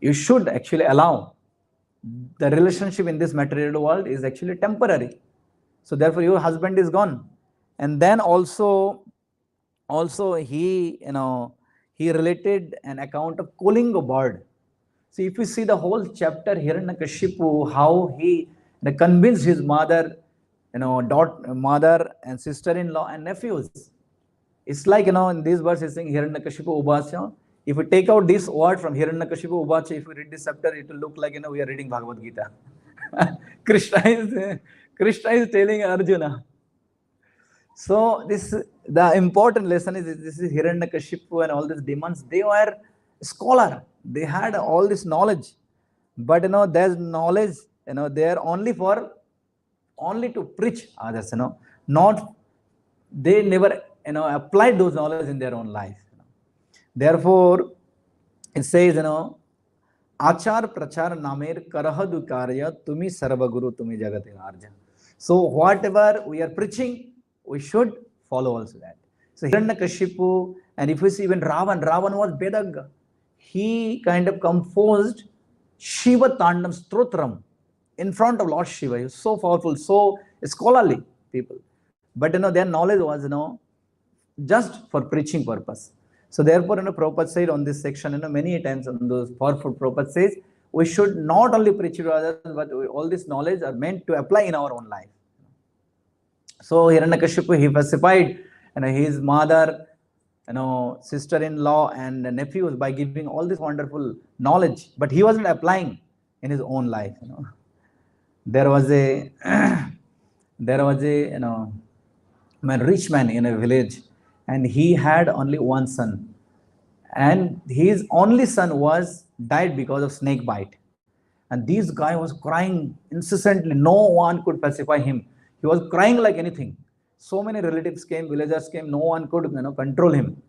you should actually allow. The relationship in this material world is actually temporary. So therefore your husband is gone. And then also he he related an account of Kolinga bird. So if you see the whole chapter, Hiranyakashipu, how he convinced his mother, mother and sister-in-law and nephews. It's like, in these verses, he's saying Hiranyakashipu Ubasya. If we take out this word from Hiranyakashipu Ubasya, if we read this chapter, it will look like, we are reading Bhagavad Gita. Krishna is telling Arjuna. So the important lesson is, this is Hiranyakashipu and all these demons, they were scholar. They had all this knowledge. But, there's knowledge, they are only to preach others, not, they never, applied those knowledge in their own life. Therefore, it says, Achar prachar namer karahadu karya tumi sarva guru tumi jagati arja. So whatever we are preaching, we should follow also that. So Hiranyakashipu, and if we see even Ravan was Bedagga. He kind of composed Shiva Tandam Strotram in front of Lord Shiva. He was so powerful, so scholarly people. But their knowledge was just for preaching purpose. So therefore, Prabhupada said on this section, many times on those powerful, Prabhupada says, we should not only preach to others, but all this knowledge are meant to apply in our own life. So Hiranyakashipu, he pacified his mother, sister-in-law and nephews by giving all this wonderful knowledge, but he wasn't applying in his own life. There was a rich man in a village, and he had only one son, and his only son died because of snake bite. And this guy was crying incessantly. No one could pacify him. He was crying like anything. So many relatives came, villagers came, no one could control him.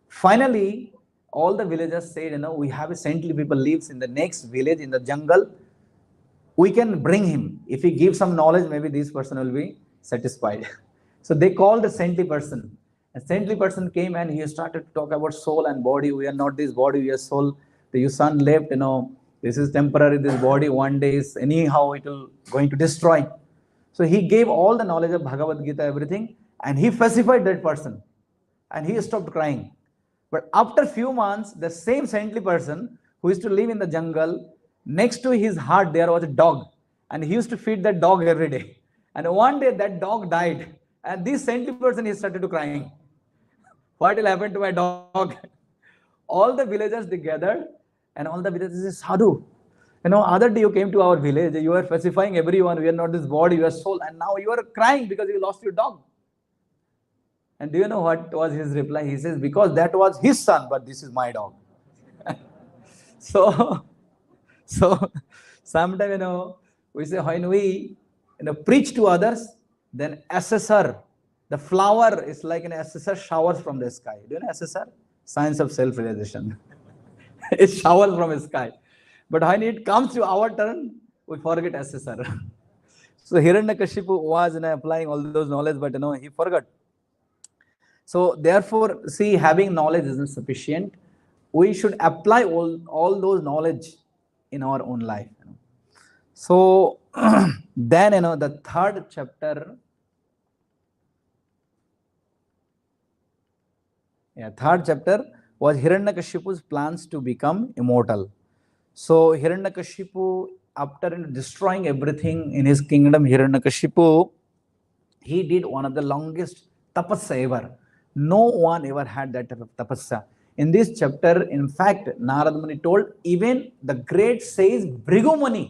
Finally, all the villagers said, we have a saintly people lives in the next village in the jungle. We can bring him. If he gives some knowledge, maybe this person will be satisfied. So they called a saintly person. A saintly person came and he started to talk about soul and body. We are not this body, we are soul. The son left, this is temporary, this body one day is anyhow it will going to destroy. So he gave all the knowledge of Bhagavad Gita, everything, and he pacified that person. And he stopped crying. But after few months, the same saintly person who used to live in the jungle, next to his heart there was a dog. And he used to feed that dog every day. And one day that dog died. And this saintly person, he started to crying. What will happen to my dog? All the villagers, they gathered, and all the villagers said, Sadhu, other day you came to our village, you were pacifying everyone, we are not this body, you are soul, and now you are crying because you lost your dog. And do you know what was his reply? He says, because that was his son, but this is my dog. So sometimes, we say, when we preach to others, then assessor, the flower is like an assessor showers from the sky. Do you know assessor? Science of self-realization. It showers from the sky. But when it comes to our turn, we forget assessor. So Hiranyakashipu was applying all those knowledge, but he forgot. So therefore, see, having knowledge isn't sufficient. We should apply all those knowledge in our own life. So then, the third chapter was Hiranyakashipu's plans to become immortal. So Hiranyakashipu, after destroying everything in his kingdom, Hiranyakashipu, he did one of the longest tapasya ever. No one ever had that type of tapasya. In this chapter, in fact, Narad Muni told even the great sage Bhrigu Muni,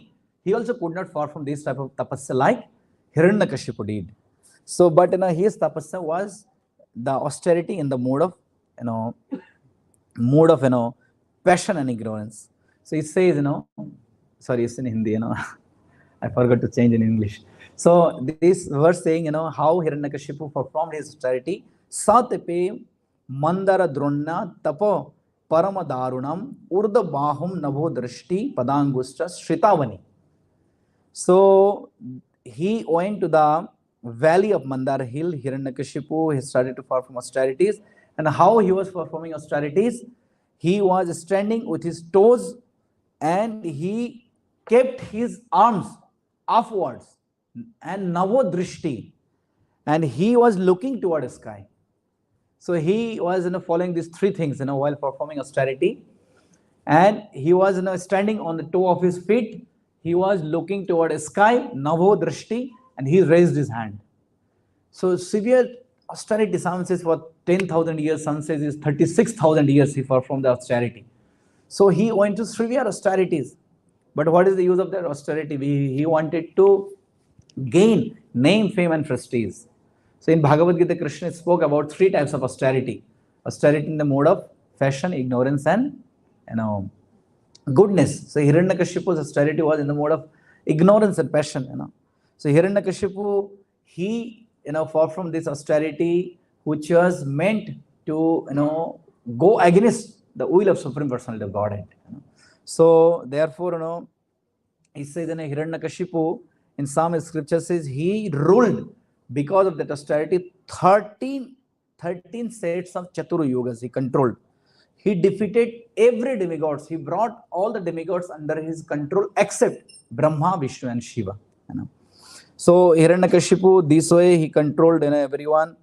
he also could not perform this type of tapasya like Hiranyakashipu did. So, but his tapasya was the austerity in the mood of you know passion and ignorance. So it says sorry, it's in Hindi, I forgot to change in English. So this verse saying, how Hiranyakashipu performed his austerity. Satepe mandara dronna tapo parama darunam urda bahum navo drishti padangusta shritavani. So he went to the valley of Mandara hill, Hiranyakashipu, he started to perform austerities. And how he was performing austerities? He was standing with his toes and he kept his arms upwards and navo drishti, and he was looking toward the sky. So he was following these three things while performing austerity, and he was standing on the toe of his feet. He was looking toward the sky, navo drishti, and he raised his hand. So severe austerity, some says for 10,000 years, some says is 36,000 years he performed the austerity. So he went to severe austerities. But what is the use of that austerity? He wanted to gain name, fame, and prestige. So in Bhagavad Gita, Krishna spoke about three types of austerity. Austerity in the mode of fashion, ignorance, and goodness. So Hiranyakashipu's austerity was in the mode of ignorance and passion. So Hiranyakashipu, he far from this austerity, which was meant to go against the will of Supreme Personality of Godhead. So therefore, he says in Hiranyakashipu, in some scriptures says he ruled because of that austerity 13 sets of Chatur Yugas he controlled. He defeated every demigods. He brought all the demigods under his control except Brahma, Vishnu, and Shiva. So Hiranyakashipu, this way he controlled everyone,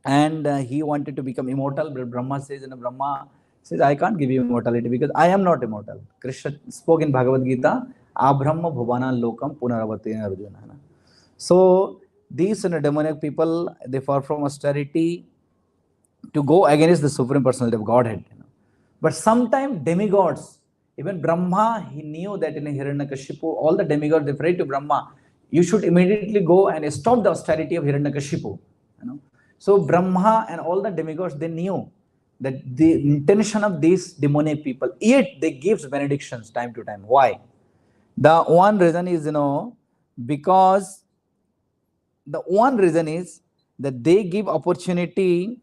and he wanted to become immortal. But Brahma says, Brahma says, I can't give you immortality because I am not immortal. Krishna spoke in Bhagavad Gita, Abrahma Bhuvana Lokam Punaravati Arjuna. So these demonic people, they perform austerity to go against the Supreme Personality of Godhead. But sometimes demigods, even Brahma, he knew that in Hiranyakashipu, all the demigods, they prayed to Brahma, you should immediately go and stop the austerity of Hiranyakashipu. So Brahma and all the demigods, they knew that the intention of these demonic people, yet they give benedictions time to time. Why? The one reason is, because the one reason is that they give opportunity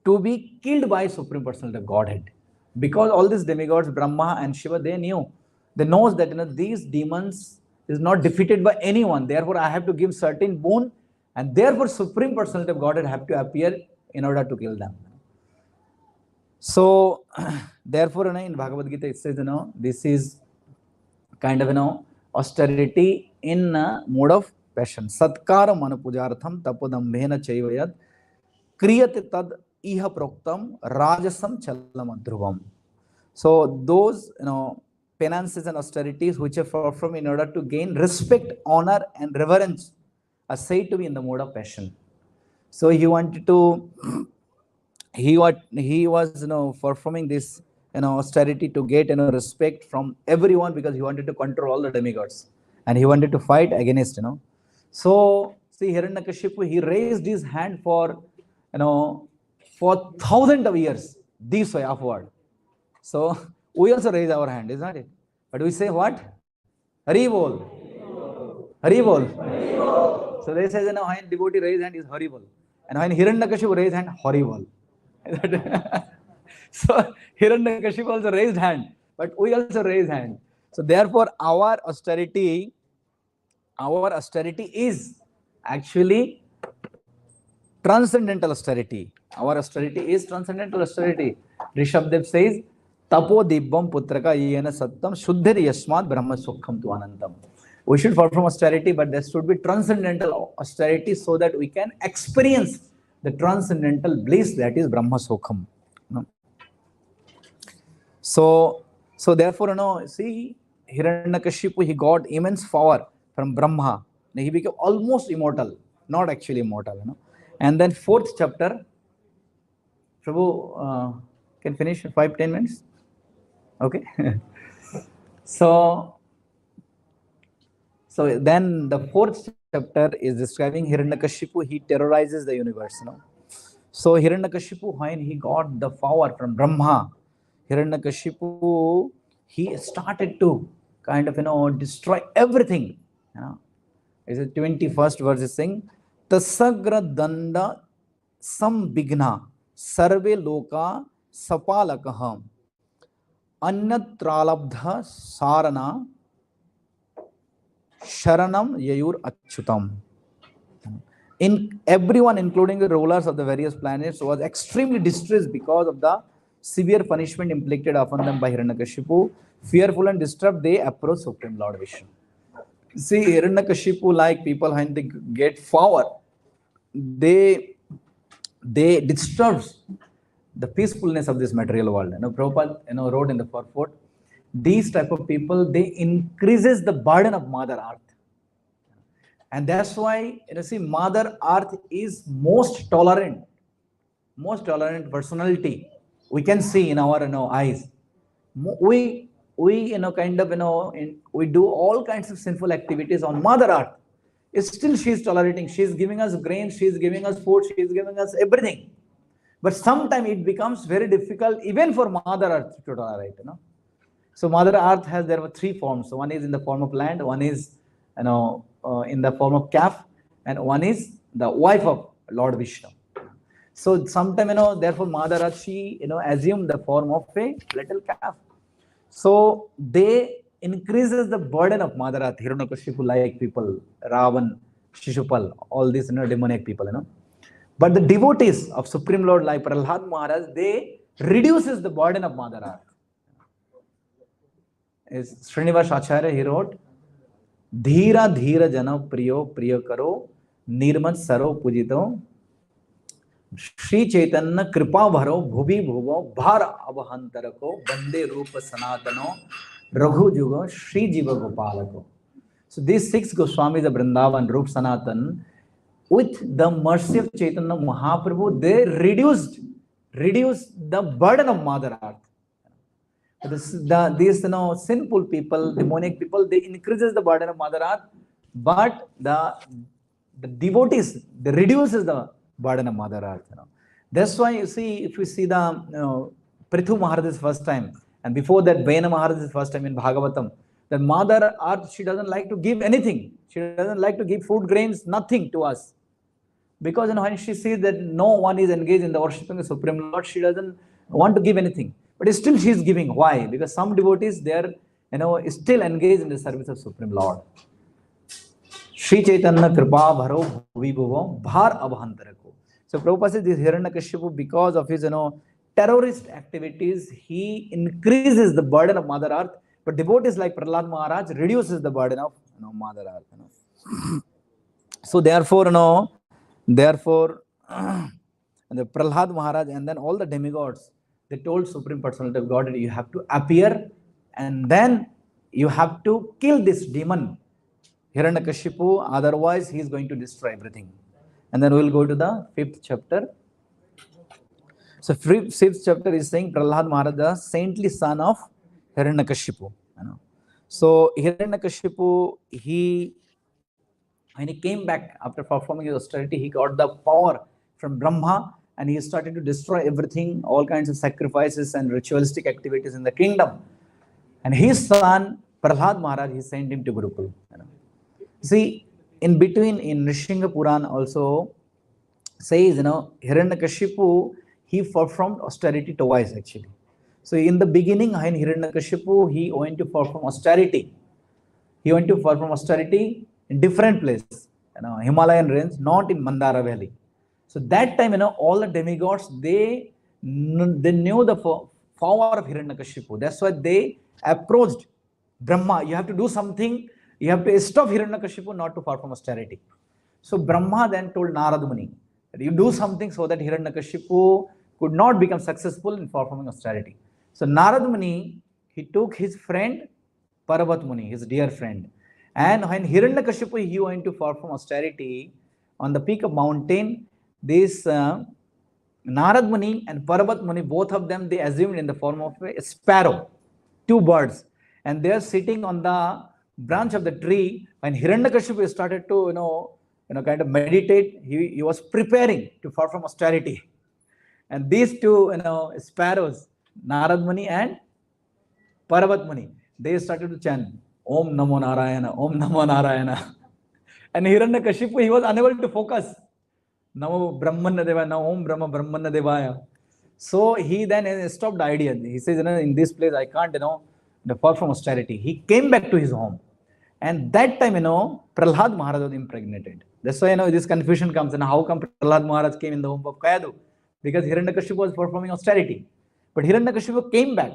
to be killed by Supreme Personality of Godhead. Because all these demigods, Brahma and Shiva, they knows that these demons is not defeated by anyone. Therefore, I have to give certain boon, and therefore Supreme Personality of Godhead have to appear in order to kill them. So therefore, in Bhagavad Gita it says, this is kind of austerity in mode of passion. Satkara manapujartham tapodambhena chaivayad kriyate tad iha proktam rajasam chalamadhruvam. So those penances and austerities which are performed in order to gain respect, honor, and reverence are said to be in the mode of passion. So he wanted to, he was performing this austerity to get respect from everyone, because he wanted to control all the demigods and he wanted to fight against. So see, Hiranyakashipu, he raised his hand for thousands of years this way upward. So we also raise our hand, isn't it? But we say what? Hari bol. Hari bol. So they say, when devotee raise hand is horrible, and when Hiranyakashipu raise hand, horrible. So Hiranyakashipu also raised hand, but we also raise hand. So therefore, our austerity is actually transcendental austerity. Our austerity is transcendental austerity. Rishabdev says, Tapo dibbam putraka yena sattam shuddhir yasmat brahma sukham tu anantam. We should perform austerity, but there should be transcendental austerity so that we can experience the transcendental bliss that is Brahma Sukham. So therefore, see, Hiranyakashipu, he got immense power from Brahma. He became almost immortal, not actually immortal. And then fourth chapter, Prabhu, Can finish in 5-10 minutes? Okay. So then the fourth chapter is describing Hiranyakashipu. He terrorizes the universe, So Hiranyakashipu, when he got the power from Brahma, Hiranyakashipu, he started to kind of, destroy everything. Is the 21st verse is saying, Tasagra danda sambigna sarve loka sapalakaham annatralabdha sarana sharanam yayur achyutam. In everyone, including the rulers of the various planets, was extremely distressed because of the severe punishment inflicted upon them by Hiranyakashipu. Fearful and disturbed, they approached Supreme Lord Vishnu. See, Hiranyakashipu, like people when they get power, they disturbs the peacefulness of this material world. Prabhupada, wrote in the purport, these type of people, they increases the burden of Mother Earth. And that's why, see, Mother Earth is most tolerant personality we can see in our, eyes. We kind of, we do all kinds of sinful activities on Mother Earth. Still, she is tolerating. She is giving us grain. She is giving us food. She is giving us everything. But sometimes it becomes very difficult even for Mother Earth to tolerate. So Mother Earth there were three forms. So one is in the form of land. One is, in the form of calf, and one is the wife of Lord Vishnu. So sometimes, therefore Mother Earth, she, assumed the form of a little calf. So they increases the burden of Mother Earth, Hiranyakashipu like people, Ravan, Shishupal, all these, demonic people, But the devotees of Supreme Lord like Prahlad Maharaj, they reduces the burden of Mother Earth. Is Srinivas Acharya, he wrote, Dhira dhira jana priyo priya karo nirmat saro pujito Shri Chaitanya kripa bharo bhubi bhuvo bhar abhantarako bande rupa sanatano raghu jugo Shri jiva gopalako. So these 6 Goswamis of Vrindavan, Rup Sanatan, with the mercy of Chaitanya Mahaprabhu, they reduced the burden of Mother Earth. These sinful people, demonic people, they increases the burden of Mother Earth, but the devotees, they reduces the burden of Mother Earth. That's why you see, if you see the Prithu Maharaj's first time, and before that Vena Maharaj's first time in Bhagavatam, the Mother Earth, she doesn't like to give anything. She doesn't like to give food, grains, nothing to us. Because when she sees that no one is engaged in the worshiping the Supreme Lord, she doesn't want to give anything. But still she is giving. Why? Because some devotees, they are, still engaged in the service of Supreme Lord. Shri Chaitanya kripa bharo bhuvi bhuvo bhar abhantarako. So Prabhupada says this Hiranyakashipu, because of his, terrorist activities, he increases the burden of Mother Earth. But devotees like Prahlad Maharaj reduces the burden of, Mother Earth. So therefore, therefore, the Prahlad Maharaj and then all the demigods, they told Supreme Personality of Godhead, you have to appear and then you have to kill this demon, Hiranyakashipu, otherwise he is going to destroy everything. And then we will go to the 5th chapter. So 5th chapter is saying Prahlad Maharaj, the saintly son of Hiranyakashipu. So Hiranyakashipu, when he came back after performing his austerity, he got the power from Brahma and he started to destroy everything, all kinds of sacrifices and ritualistic activities in the kingdom. And his son, Prahlad Maharaj, he sent him to Gurukul. See, in between, in Nrsimha Puran also says, Hiranyakashipu, he performed austerity twice actually. So in the beginning, in Hiranyakashipu, he went to perform austerity. He went to perform austerity in different places, Himalayan range, not in Mandara Valley. So that time, all the demigods, they knew the power of Hiranyakashipu. That's why they approached Brahma. You have to do something. You have to stop Hiranyakashipu not to perform austerity. So Brahma then told Narad Muni that you do something so that Hiranyakashipu could not become successful in performing austerity. So Narad Muni, he took his friend Parvat Muni, his dear friend. And when Hiranyakashipu, he went to perform austerity on the peak of mountain, this Narad Muni and Parvat Muni, both of them, they assumed in the form of a sparrow, two birds, and they are sitting on the branch of the tree. And Hiranyakashipu started to, kind of meditate. He was preparing to perform austerity. And these two, sparrows, Narad Muni and Parvat Muni, they started to chant, Om Namo Narayana, Om Namo Narayana. And Hiranyakashipu, he was unable to focus. Namo Brahmana Devaya, Namo Om Brahma Brahmana Devaya. So he then stopped the idea. He says, in this place I can't, perform austerity. He came back to his home. And that time, Prahlad Maharaj was impregnated. That's why, this confusion comes. And how come Prahlad Maharaj came in the home of Kayadu? Because Hiranyakashipu was performing austerity. But Hiranyakashipu came back.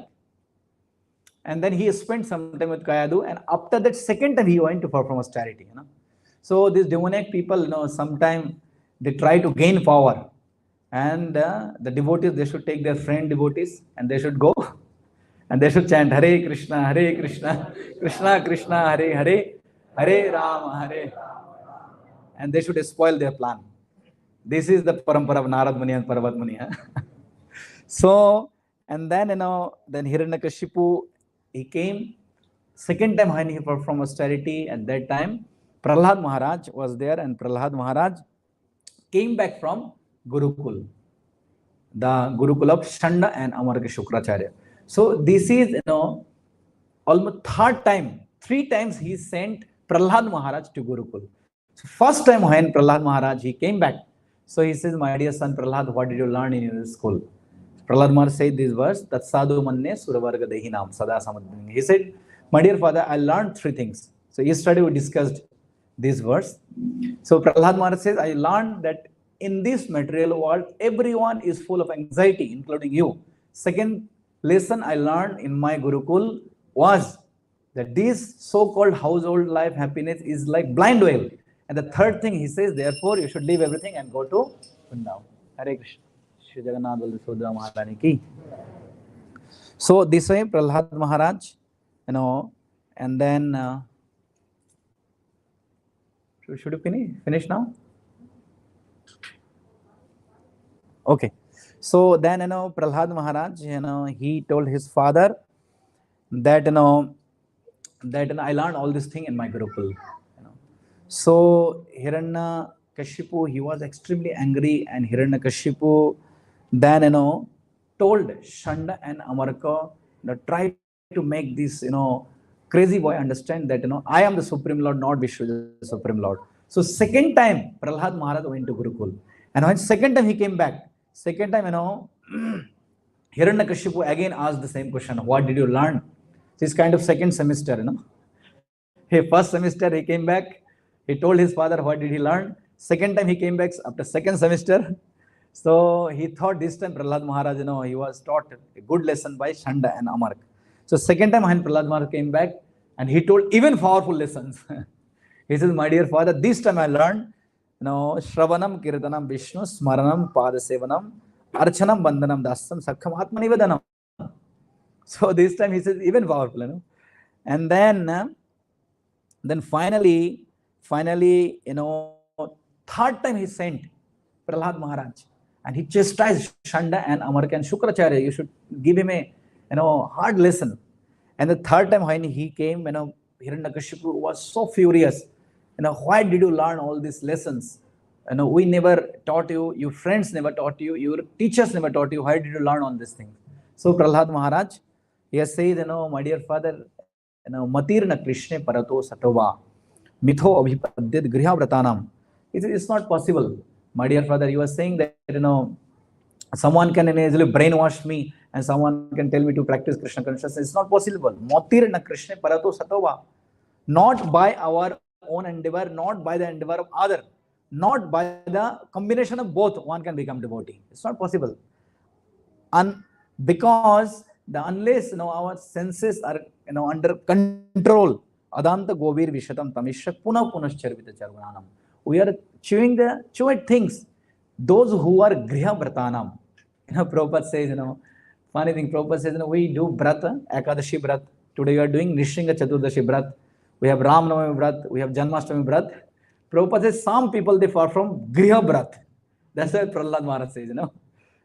And then he spent some time with Kayadu. And after that second time, he went to perform austerity. So these demoniac people, sometimes they try to gain power. And the devotees, they should take their friend devotees and they should go and they should chant Hare Krishna, Krishna Krishna, Hare Hare, Hare Rama, Hare. And they should spoil their plan. This is the parampara of Narad Muni and Parvat Muni. So, and then, then Hiranyakashipu, he came. Second time when he performed austerity, at that time, Prahlad Maharaj was there, and Prahlad Maharaj came back from Gurukul, the Gurukul of Shanda and Amarka Shukracharya. So this is, almost third time, 3 times he sent Prahlad Maharaj to Gurukul. So first time when Prahlad Maharaj, he came back. So he says, my dear son Prahlad, what did you learn in your school? Prahlad Maharaj said this verse, Tat sadhu manne suravarga dehinam sada samadhini. He said, my dear father, I learned 3 things. So yesterday we discussed this verse. So Prahlad Maharaj says, I learned that in this material world, everyone is full of anxiety, including you. Second lesson I learned in my Gurukul was that this so-called household life happiness is like blind well. And the third thing he says, therefore, you should leave everything and go to Vrindavan. Hare Krishna. Shri Jagannath Baldev Subhadra Maharani ki. So this way, Prahlad Maharaj, and then, should you finish now? Okay. So then, Prahlad Maharaj, he told his father that, that I learned all this thing in my Gurukul. So Hiranyakashipu, he was extremely angry, and Hiranyakashipu then, told Shanda and Amarka, try to make this, crazy boy understand that, I am the Supreme Lord, not Vishnu, the Supreme Lord. So second time, Prahlad Maharaj went to Gurukul. And when second time he came back, second time, Hiranyakashipu again asked the same question, what did you learn? This kind of second semester, Hey, first semester he came back, he told his father what did he learn. Second time he came back after second semester. So he thought this time Prahlad Maharaj, he was taught a good lesson by Shanda and Amark. So second time when Prahlad Maharaj came back, and he told even powerful lessons. He says, my dear father, this time I learned, Shravanam, Kirtanam, Vishnu, Smaranam, Padasevanam, Archanam, Bandhanam, Dasam, Sakham, Atmanivedanam. So this time he says even powerful, And then finally, third time he sent Prahlad Maharaj, and he chastised Shanda and Amarka and Shukracharya. You should give him a, hard lesson. And the third time when he came, Hiranyakashipu was so furious. Why did you learn all these lessons? We never taught you, your friends never taught you, your teachers never taught you. Why did you learn all these things? So Prahlad Maharaj, he has said, my dear father, Matirna Krishna Parato Satova, Mitho Abhipadyat Griha Vratanam. It's not possible. My dear father, you are saying that, someone can easily brainwash me and someone can tell me to practice Krishna consciousness. It's not possible. Matirna Krishna Parato Satova. Not by our own endeavor, not by the endeavor of other, not by the combination of both, one can become devotee. It's not possible. And because unless our senses are under control, Adanta Govir Vishatam Tamishya Puna Punascharvita Charvanam. We are chewing things. Those who are Griha Vratanam. Prabhupada says, funny thing, Prabhupada says, we do Brata, Ekadashi Brat. Today we are doing Narsimha Chaturdashi Brat. We have Ram Navami Brat. We have Janmashtami Brat. Prabhupada says some people, they perform Griha Brat. That's why Prahlad Maharaj says,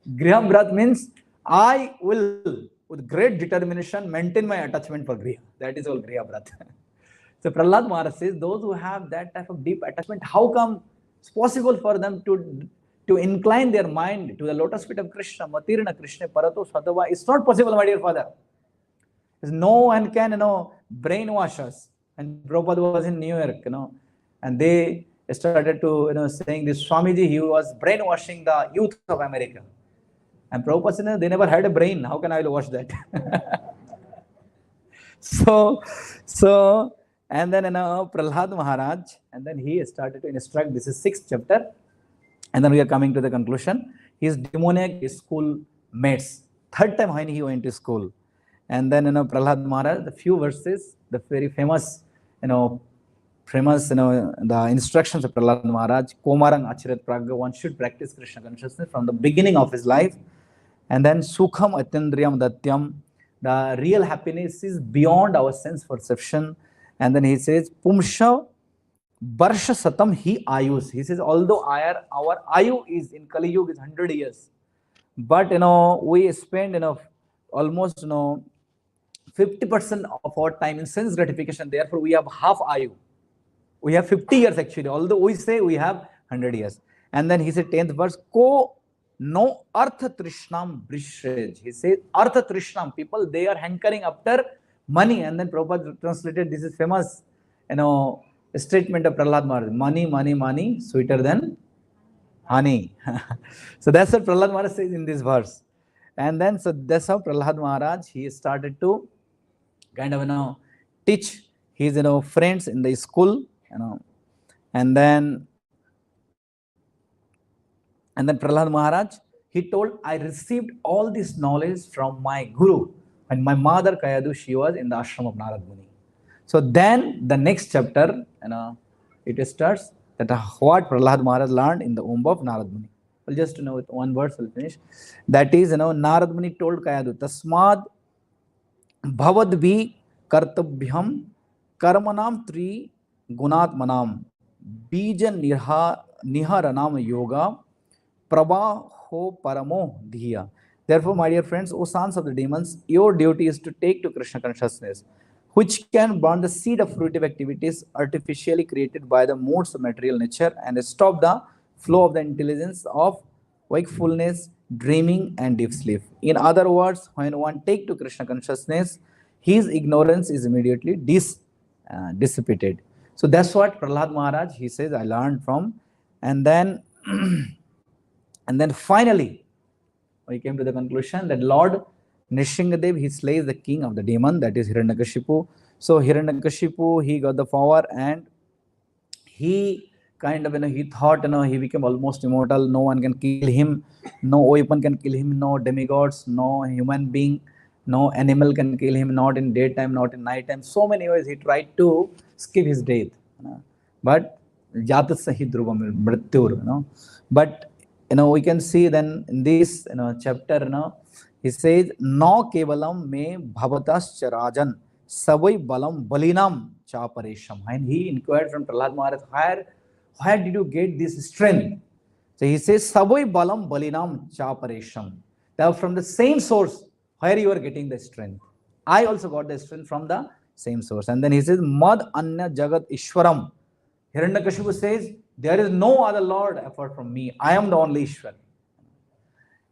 Griha Brat means I will, with great determination, maintain my attachment for Griha. That is all Griha Brat. So Prahlad Maharaj says, those who have that type of deep attachment, how come it's possible for them to incline their mind to the lotus feet of Krishna, Matirna Krishna, Parato Sadhava? It's not possible, my dear father. No one can, brainwash us. And Prabhupada was in New York, and they started to, saying this Swamiji, he was brainwashing the youth of America. And Prabhupada said, they never had a brain. How can I watch that? so, and then, Prahlad Maharaj, and then he started to instruct. This is 6th chapter. And then we are coming to the conclusion. His demoniac school mates. 3rd time when he went to school. And then, Prahlad Maharaj, the few verses, the very famous, the instructions of Prahlad Maharaj, Komarang Acharat Pragya, one should practice Krishna consciousness from the beginning of his life. And then Sukham Atendriyam Datyam, the real happiness is beyond our sense perception. And then he says, Pumsha Barsha Satam Hi Ayus. He says, although our Ayu is in Kali Yuga is 100 years, but we spend almost 50% of our time in sense gratification. Therefore, we have half Ayu. We have 50 years actually, although we say we have 100 years. And then he said, 10th verse, Ko no Artha Trishnam Brishraj. He says, Artha Trishnam, people, they are hankering after money. And then Prabhupada translated, this is famous, statement of Prahlad Maharaj, money, money, money, sweeter than honey. So that's what Prahlad Maharaj says in this verse. And then, so that's how Prahlad Maharaj, he started to kind of, teach his, friends in the school, and then Prahlad Maharaj, he told, I received all this knowledge from my guru when my mother Kayadu, she was in the ashram of Narad Muni. So then the next chapter, it starts that what Prahlad Maharaj learned in the womb of Narad Muni. Well, just with one verse we'll finish. That is, Narad Muni told Kayadu, Tasmad Bhavadvi Kartabhyam Karmanam Tri Gunatmanam Bija Niharanam Yoga Prabho Paramo Dhiya. Therefore, my dear friends, O sons of the demons, your duty is to take to Krishna consciousness, which can burn the seed of fruitive activities artificially created by the modes of material nature and stop the flow of the intelligence of wakefulness, dreaming, and deep sleep. In other words, when one takes to Krishna consciousness, his ignorance is immediately dissipated. So that's what Prahlad Maharaj, he says, I learned from. And then, finally, we came to the conclusion that Lord Nrsingadev, he slays the king of the demon, that is Hiranyakashipu. So Hiranyakashipu, he got the power, and he kind of, he thought, he became almost immortal. No one can kill him. No weapon can kill him. No demigods, no human being, no animal can kill him, not in daytime, not in nighttime. So many ways he tried to skip his death. But Jatasahi Dhruvam Mrityur, but we can see then in this chapter, he says, No kevalam me bhavatas charajan savai balam balinam chaparesham. And he inquired from Prahlad Maharaj, where did you get this strength? So he says, Savai balam balinam chaparesham. Now from the same source, where you are getting the strength. I also got the strength from the same source. And then he says, Mad anya jagat ishwaram. Hiranyakashipu says, there is no other Lord apart from me. I am the only Ishwar.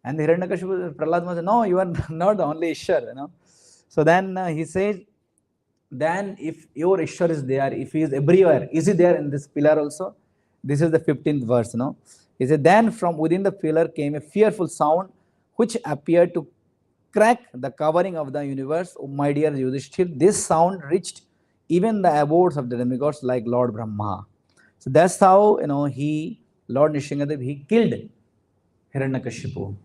And Hiranyakashipu, Prahlad Maharaj said, no, you are not the only Ishwar. So then he says, then if your Ishwar is there, if he is everywhere, is he there in this pillar also? This is the 15th verse. He said, then from within the pillar came a fearful sound which appeared to crack the covering of the universe. Oh, my dear Yudhishthir, this sound reached even the abodes of the demigods like Lord Brahma. So that's how, Lord Nrsingadev, he killed Hiranyakashipu.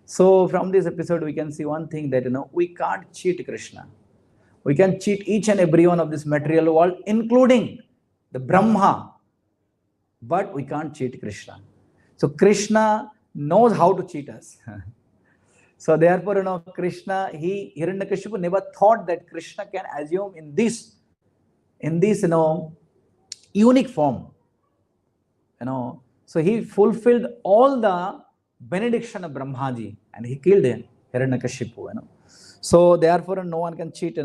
So from this episode, we can see one thing that, we can't cheat Krishna. We can cheat each and every one of this material world, including the Brahma, but we can't cheat Krishna. So Krishna knows how to cheat us. So therefore, Krishna, Hiranyakashipu never thought that Krishna can assume in this, unique form. So he fulfilled all the benediction of Brahmaji, and he killed him, Hiranyakashipu. So therefore, no one can cheat,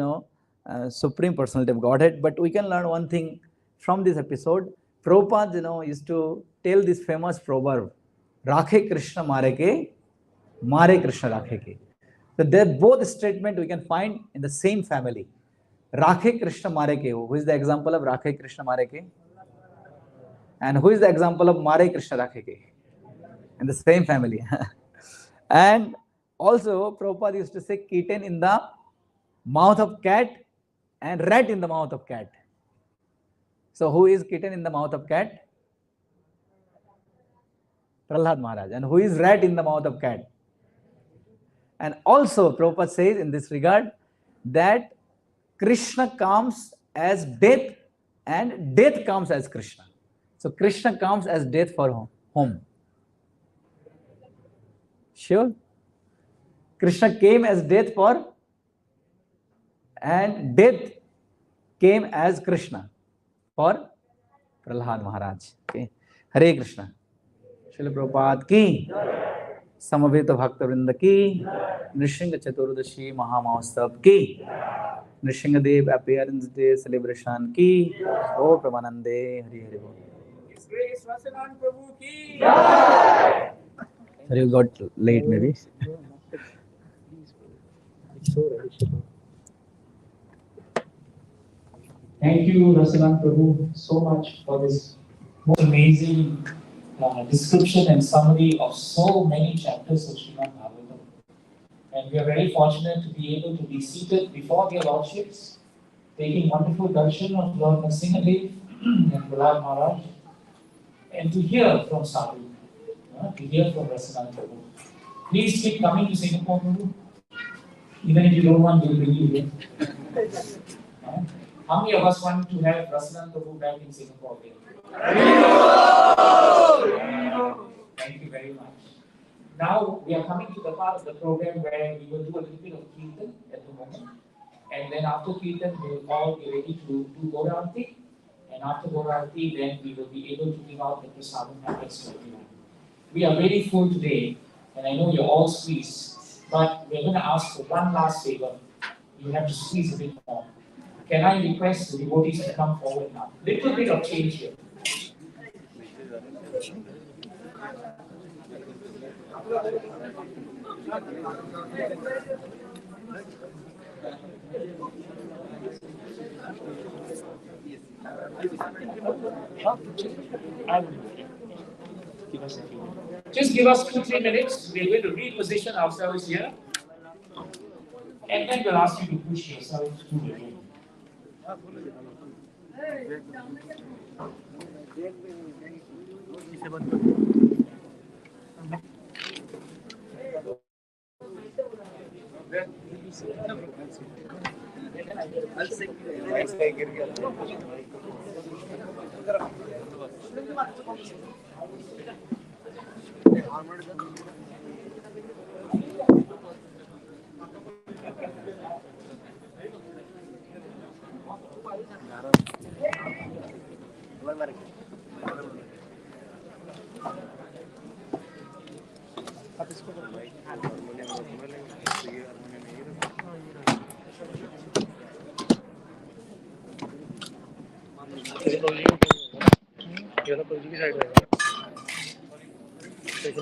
Supreme Personality of Godhead. But we can learn one thing from this episode. Prabhupada, used to tell this famous proverb, Rakhe Krishna Mare Krishna Rakhe ke. So they both statement we can find in the same family. Rakhe Krishna Mare ke. Who is the example of Rakhe Krishna Mare ke? And who is the example of Mare Krishna Rakhe ke? In the same family. And also, Prabhupada used to say kitten in the mouth of cat and rat in the mouth of cat. So who is kitten in the mouth of cat? Prahlad Maharaj. And who is rat in the mouth of cat? And also, Prabhupada says in this regard that Krishna comes as death and death comes as Krishna. So Krishna comes as death for whom? Sure? Krishna came as death for, and death came as Krishna for Prahlad Maharaj. Okay. Hare Krishna. Srila Prabhupada ki, Samaveta Bhakta Vrinda ki, Narsimha Chaturdashi Mahamahotsav ki, Narsimha Dev Appearance Day Celebration ki, O Pramanande, Hari Hari Bol. His Grace Vasanan Prabhu ki. Sorry, you got late maybe. Thank you, Rasalan Prabhu, so much for this most amazing description and summary of so many chapters of Srimad Bhagavatam. And we are very fortunate to be able to be seated before their lordships, taking wonderful darshan of Lord Narsimha Dev and Prahlad Maharaj, and to hear from Sadhu, to hear from Rasalan Prabhu. Please keep coming to Singapore, Prabhu. Even if you don't want, we'll bring you here. How many of us want to have Rasalan Prabhu back in Singapore again? Thank you very much. Now we are coming to the part of the program where we will do a little bit of Kirtan at the moment. And then after Kirtan, we will all be ready to do Gaurarti. And after Gaurarti, then we will be able to give out the prasadam packets to everyone. We are very full today, and I know you're all squeezed, but we're going to ask for one last favor. You have to squeeze a bit more. Can I request the devotees to come forward now? Little bit of change here. Just give us 2-3 minutes. We're going to reposition ourselves here. And then we'll ask you to push yourself through the room.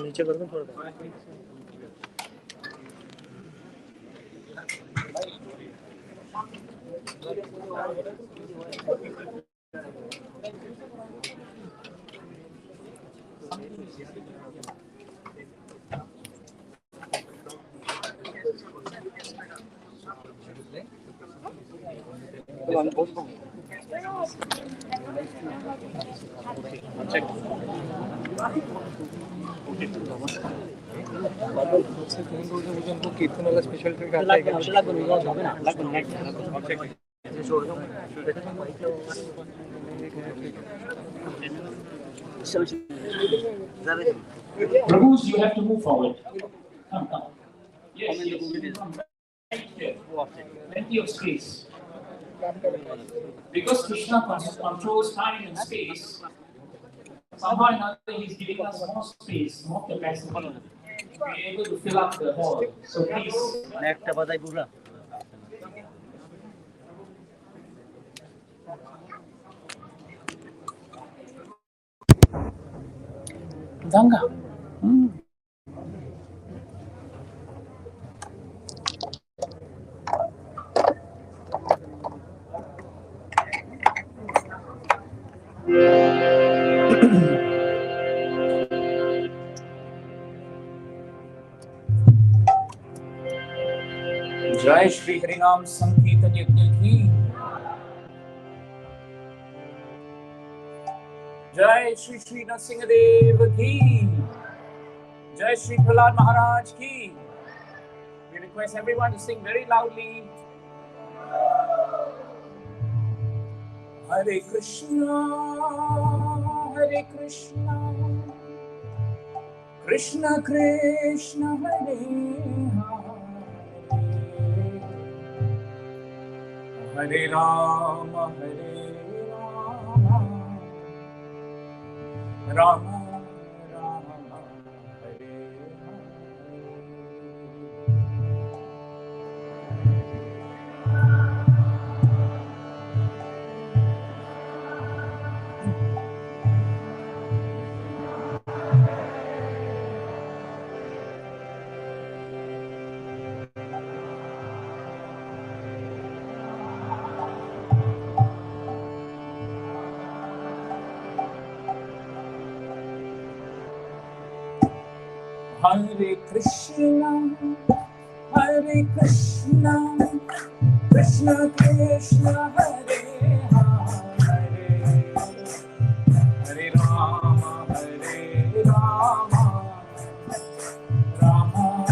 नीचे कर दो थोड़ा कीर्तन वाला special trick आता है Prabhus, you have to move forward. Come. Yes. Right here. Plenty of space. Because Krishna controls time and space, somehow or another he's giving us more space, more capacity be able to fill up the hall. So please. Danga. जय श्री हरिनाम संकीर्तन यज्ञ की जय श्री श्री नरसिंह देव की जय श्री प्रहलाद महाराज की. We request everyone to sing very loudly. Hare Krishna, Krishna Krishna, Hare Hare, Hare Rama, Rama Rama, Hare Hare Krishna, Krishna Krishna, Hare Hare, Hare Rama, Rama Rama,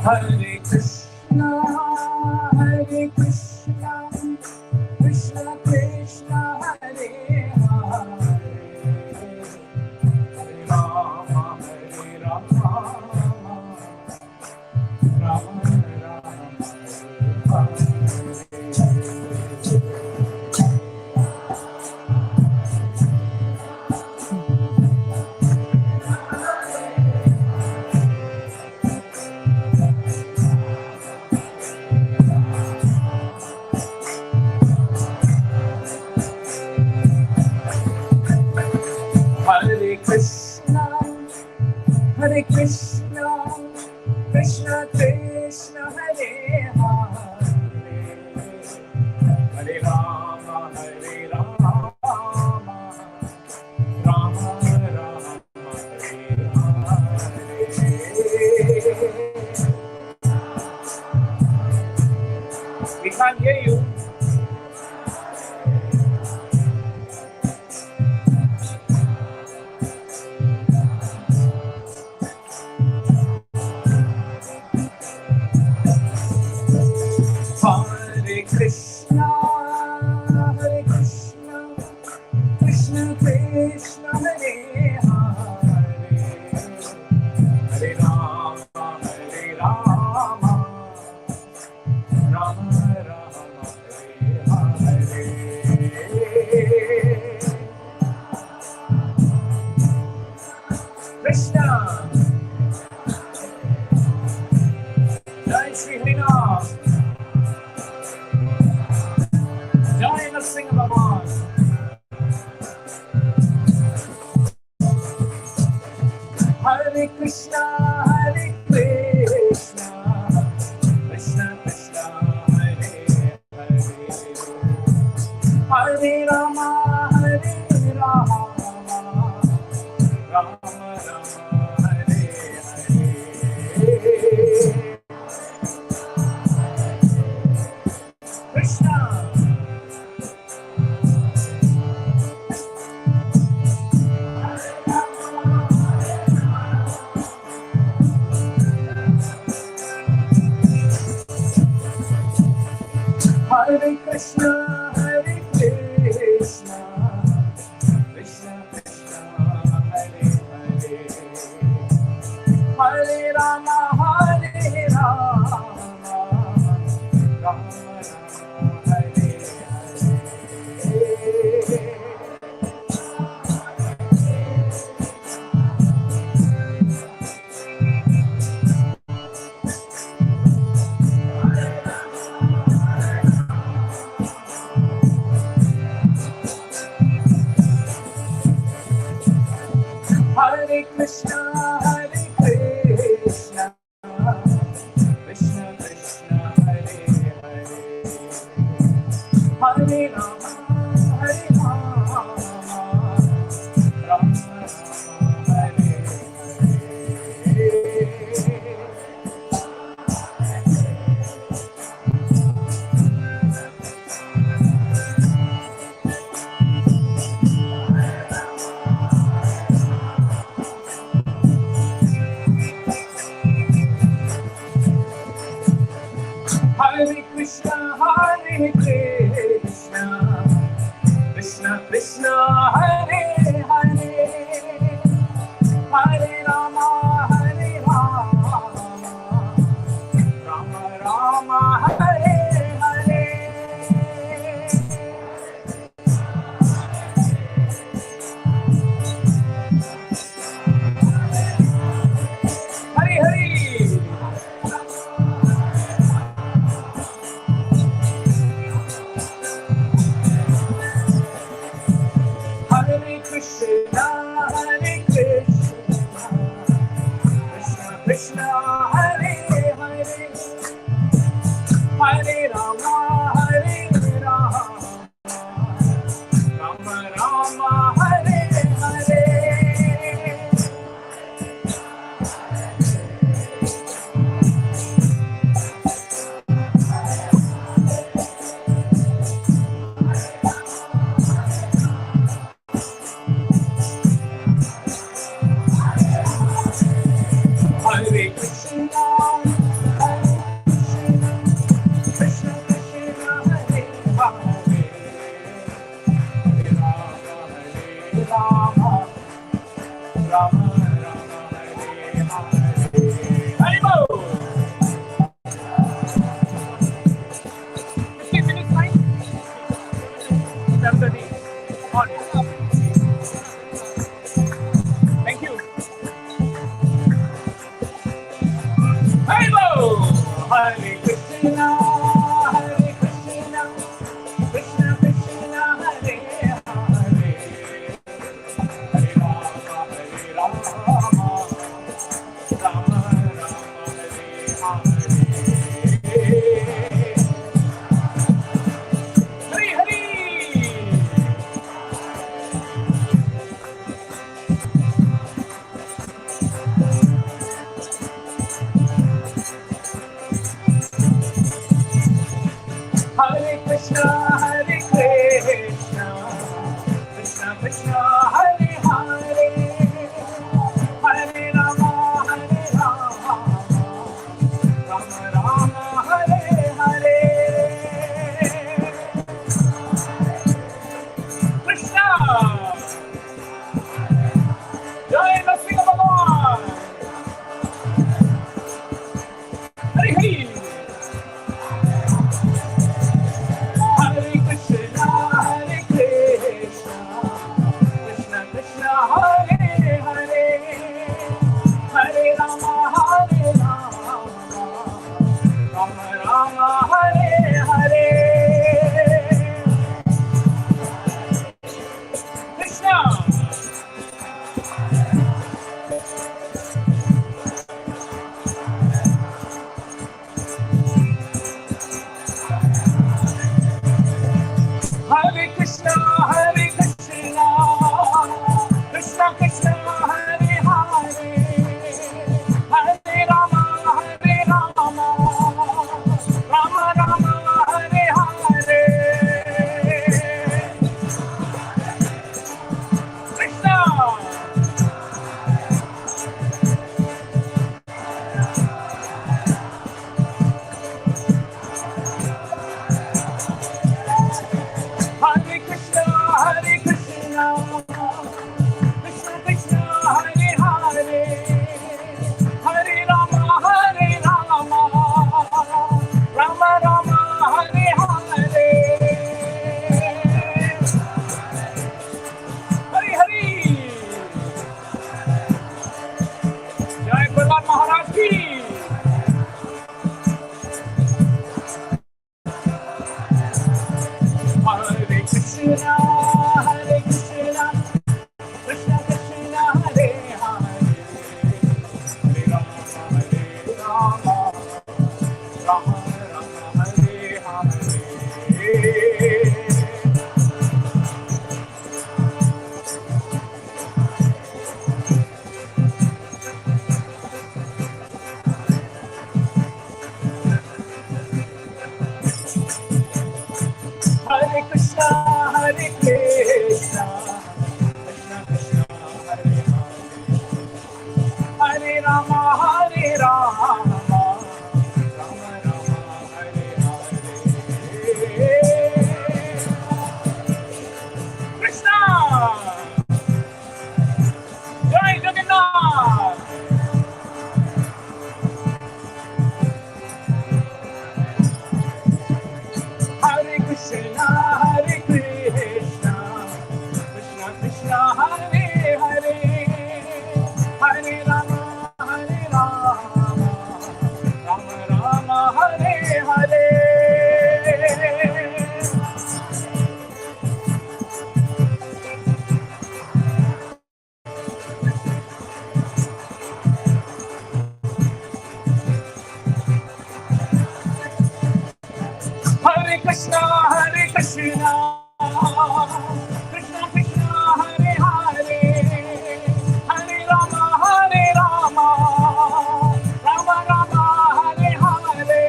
Hare Hare Krishna, Krishna Krishna, Hare Hare, Hare Rama, Rama Rama, Hare Krishna, Krishna Krishna, Hare Hare, Hare Rama, Rama Rama, Hare Hare. We can't hear you. Hare Krishna, Krishna Krishna, Hare Hare, Hare Rama, Rama Rama, Hare Hare. Krishna, Jai Shri Harinam, Jai Narsimha Bhagwan. Hare Krishna, Krishna Krishna, Hare Hare, Hare Rama, Rama Rama, Hare Hare. Krishna, Hare Krishna, Krishna, Hare Krishna, Krishna Krishna, Hare Hare, Hare Rama, Hare Rama, Rama Rama, Hare Hare. Hare Krishna, Hare Krishna, Krishna Krishna, Hare Hare, Hare Rama, Hare Rama, Rama Rama, Hare Hare. Hare Hare. Hare Krishna, Hare Krishna, Krishna Krishna, Hare Hare, Hare Rama, Hare Rama, Rama Rama, Hare Hare. Hare Krishna, Hare Krishna, Krishna Krishna, Hare Hare, Hare Rama, Hare Rama, Rama Rama, Hare Hare. Hare Bo. 15 minutes time. 7:30. On. Thank you. Hare Bo. Hare Krishna, Hare Krishna, Krishna Krishna, Hare Hare, Hare Rama, Hare Rama, Rama Rama, Hare Hare. Hare Hare. Hare Krishna, Hare Krishna, Krishna Krishna, Hare Hare, Hare Rama, Hare Rama, Rama Rama, Hare Hare. Krishna, Jai Narsimha Bhagavan. Hare Hare. Hare Krishna, Hare Krishna, Krishna Krishna, Hare Krishna, Hare Krishna, Krishna Krishna, Hare Hare, Hare Rama, Rama Rama, Hare Hare.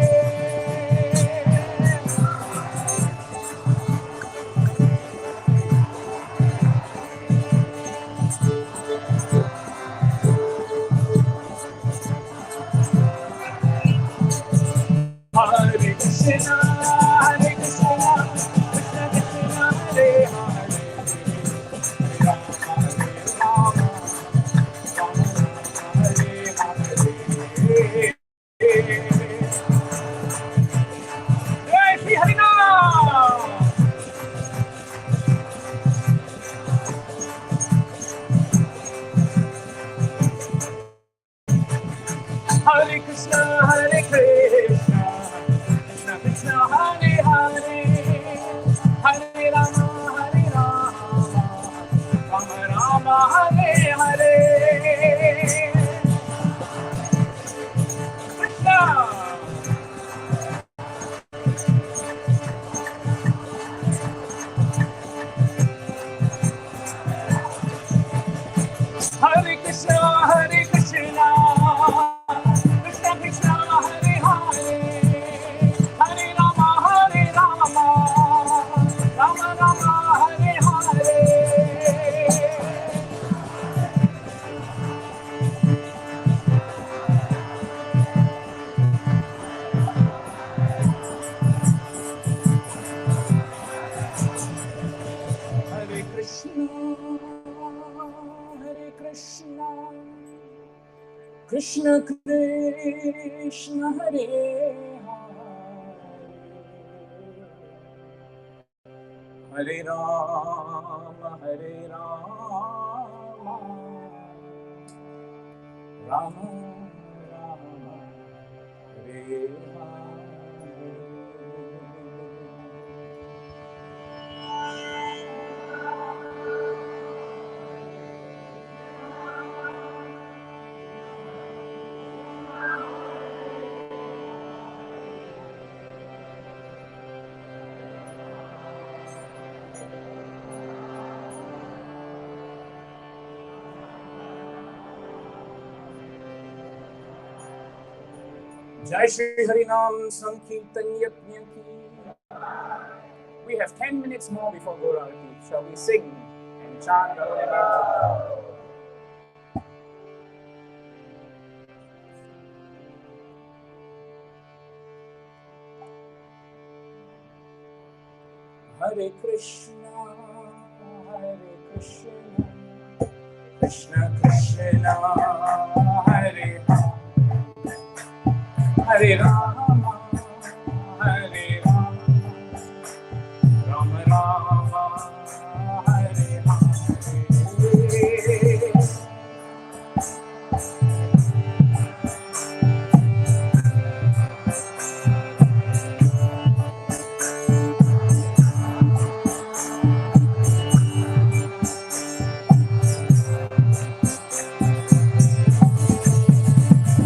Hare Krishna, Hare Krishna, Krishna Krishna, Hare Hare, Rama, Rama, Hare Hare. Jai Shri Harinam. Hare Krishna, Hare Krishna, Krishna Krishna, Hare Hare, Hare Rama, Rama Rama, Hare Hare. Krishna. Hare Krishna, Hare Krishna, Krishna Krishna, Hare Hare, Hare Rama, Rama Rama, Hare Hare. Hare Krishna, Hare Krishna, Krishna Krishna, Hare Hare, Hare Rama, Rama Rama, Hare Hare. Jai Shri Harinam Sankirtan Yajna Ki. We have 10 minutes more before Guru Arati. Shall we sing and chant the Holy Mantra? Hare Krishna, Krishna Krishna, Hare Hare, Hare Rama, Rama Rama, Hare Hare.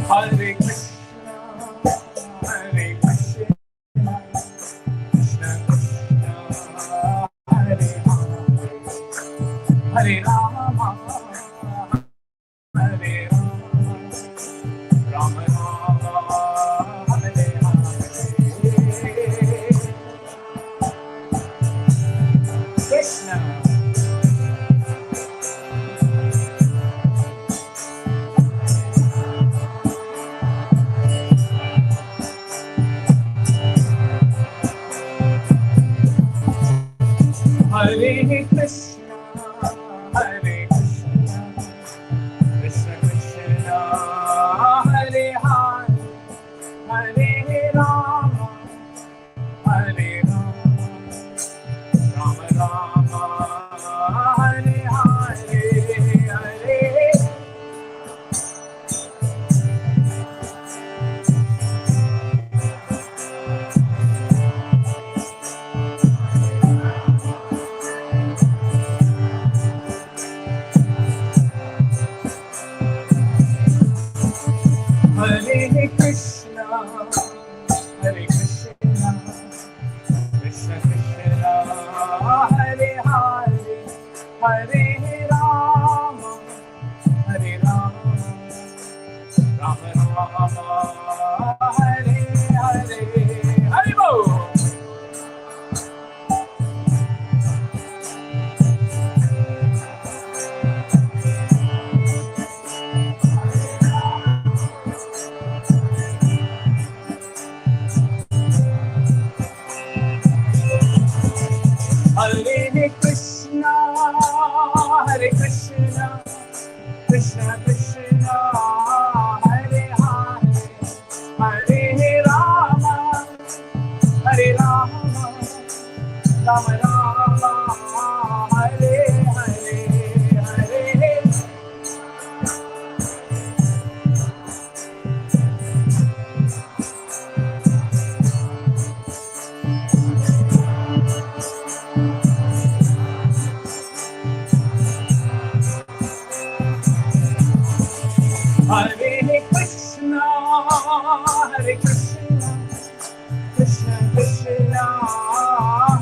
Hare Krishna, Hare Krishna, Krishna Krishna, Hare Hare, Hare Rama, Hare Rama, Rama Rama, Hare Hare. Krishna. Hare Krishna, Hare Krishna, Krishna Krishna, Hare Hare, Hare Rama, Hare Rama, Rama Rama, Hare Hare, Hare. Krishna Krishna, Hare Hare, Hare Rama, Hare Rama, Rama Rama, Hare Hare, Hare Hare Krishna, Hare Krishna, Krishna Krishna,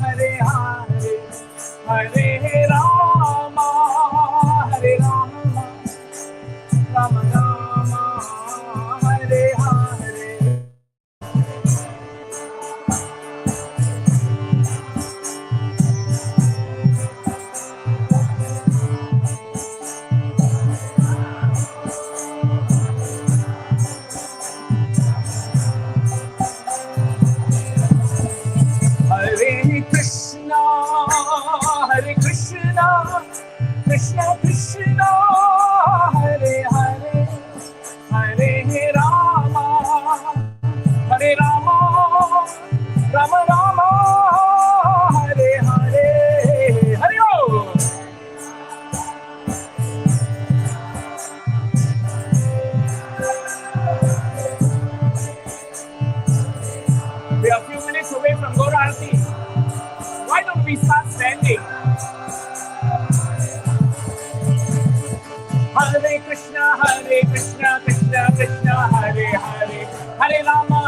Hare Hare, Hare Rama, Hare Rama, Rama Rama, Hare Hare. Hare Krishna, Hare Krishna, Krishna Krishna, Hare Hare, Hare Rama, Hare Rama, Rama Rama, Hare Hare, Hare Om. We are a few minutes away from Gaur Aarti. Why don't we start standing? Hare Krishna, Krishna Krishna, Hare Hare, Hare Rama,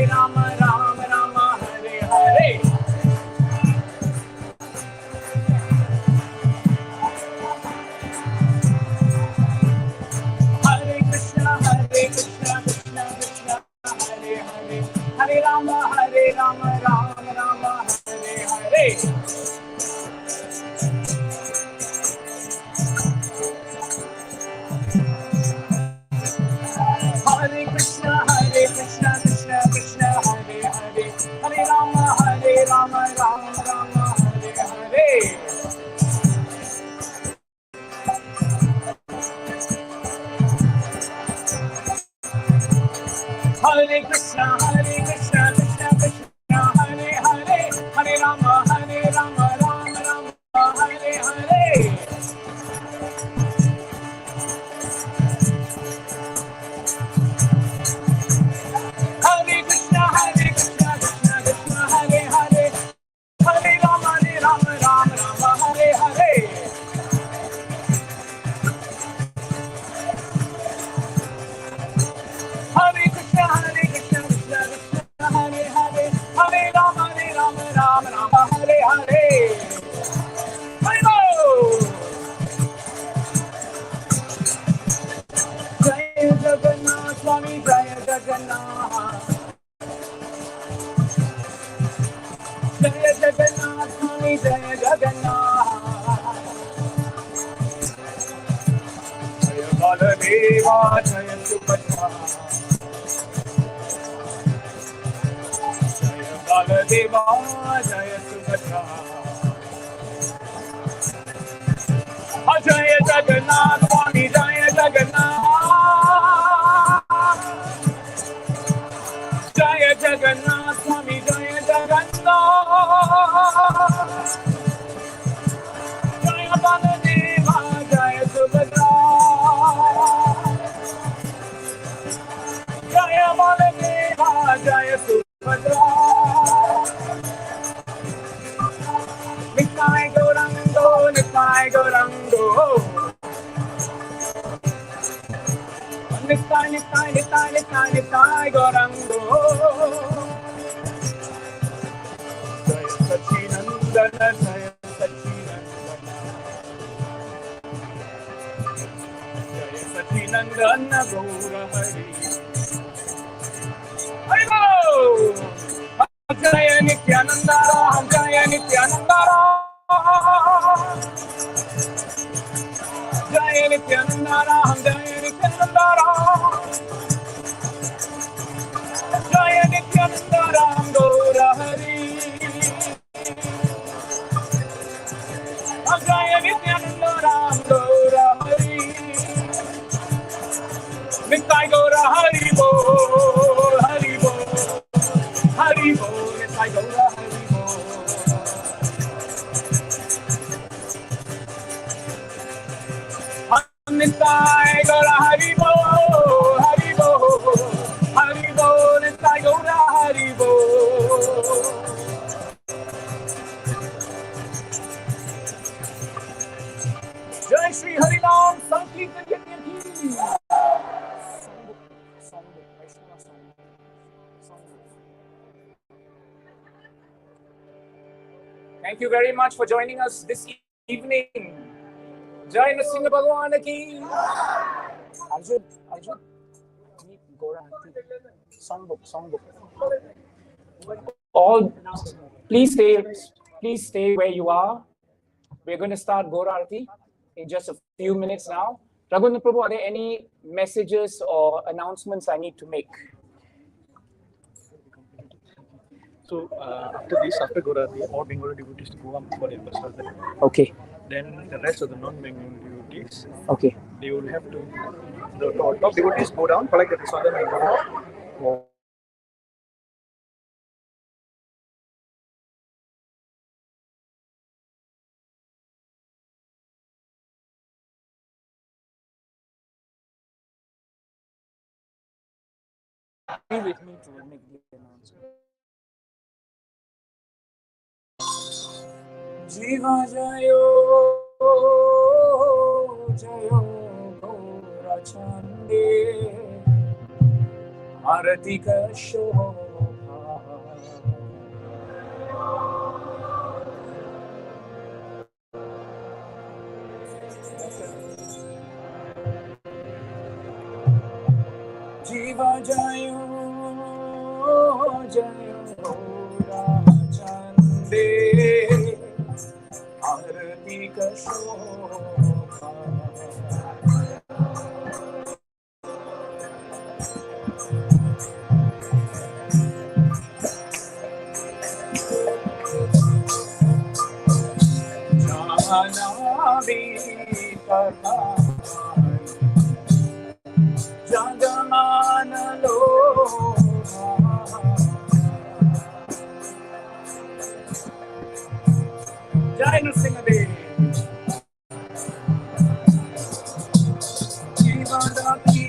Rama Rama, Hare Hare. Hare Krishna, Krishna Krishna, Hare Hare, Hare Rama, Rama Rama, Hare Hare. Hare Krishna, Krishna Krishna, Hare Hare, Hare Rama, Rama Rama, Hare Hare. Hare Krishna, Krishna Krishna, Hare Hare, Hare Rama, Rama Rama, Hare Hare. Hare Krishna, Krishna Krishna, Hare Hare, Hare Rama, Rama Rama, Hare Hare. Hare Krishna, Krishna Krishna, Hare Hare, Hare Rama, Rama Rama, Hare Hare. Hare Jai Jagannath Swami, Jai Jagannath. Jai Jagannath Swami, Jai Jagannath. Jai Baladeva, Jai Subhadra. Jai Baladeva, Jai Subhadra. Jai Jagannath Swami, Jai Jagannath. Jai Jagannath Swami, Jai Jagannath. Jai Baladeva, Jai Subhadra. Jai Baladeva, Jai Subhadra. Nitai Gaurango, Nitai Gaurango. Nitai, Nitai, Nitai, Nitai, Nitai Gaurango. Jai Sachinandana, Jai Sachinandana. Jai Sachinandana Gaura Hari. Haribo! Jaya Nityananda Ram, Jaya Nityananda Ram. Jaya Nityananda Ram, Jaya Nityananda Ram. Jaya Nityananda Ram, Gaura Hari. Jaya Nityananda Ram, Gaura Nitai Gaura Haribo, Haribo, Haribo, Nitai Gaura Haribo. Jai Shri Harinam Sankirtan Yajna ki. Thank you very much for joining us this evening. Jai Narsimha Bhagwan ki. Arjun, songbook. All, please stay where you are. We're going to start Gora Arati in just a few minutes now. Raghunath Prabhu, are there any messages or announcements I need to make? So after Gora Arati, all Bengali devotees to go up for their prasad. Okay. Then the rest of the non-Bengali devotees, Okay. they will have to, the top devotees go down, collect the prasadam and go down. Be with me to make the announcement. Jiva Jayo, Jayo, Gora Chande, Arati ka Shobha. Jiva Jayo, Jayo, Gora Chande, Arati ka Shobha. Jagamanalo Jai Narsimha Dev Jivadaki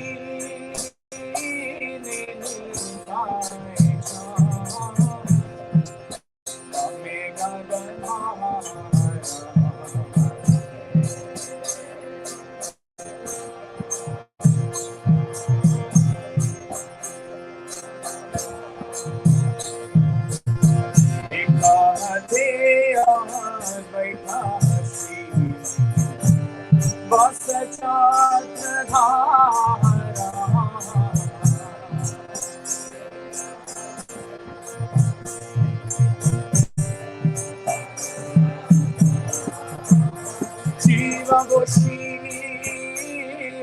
Jiva Goshi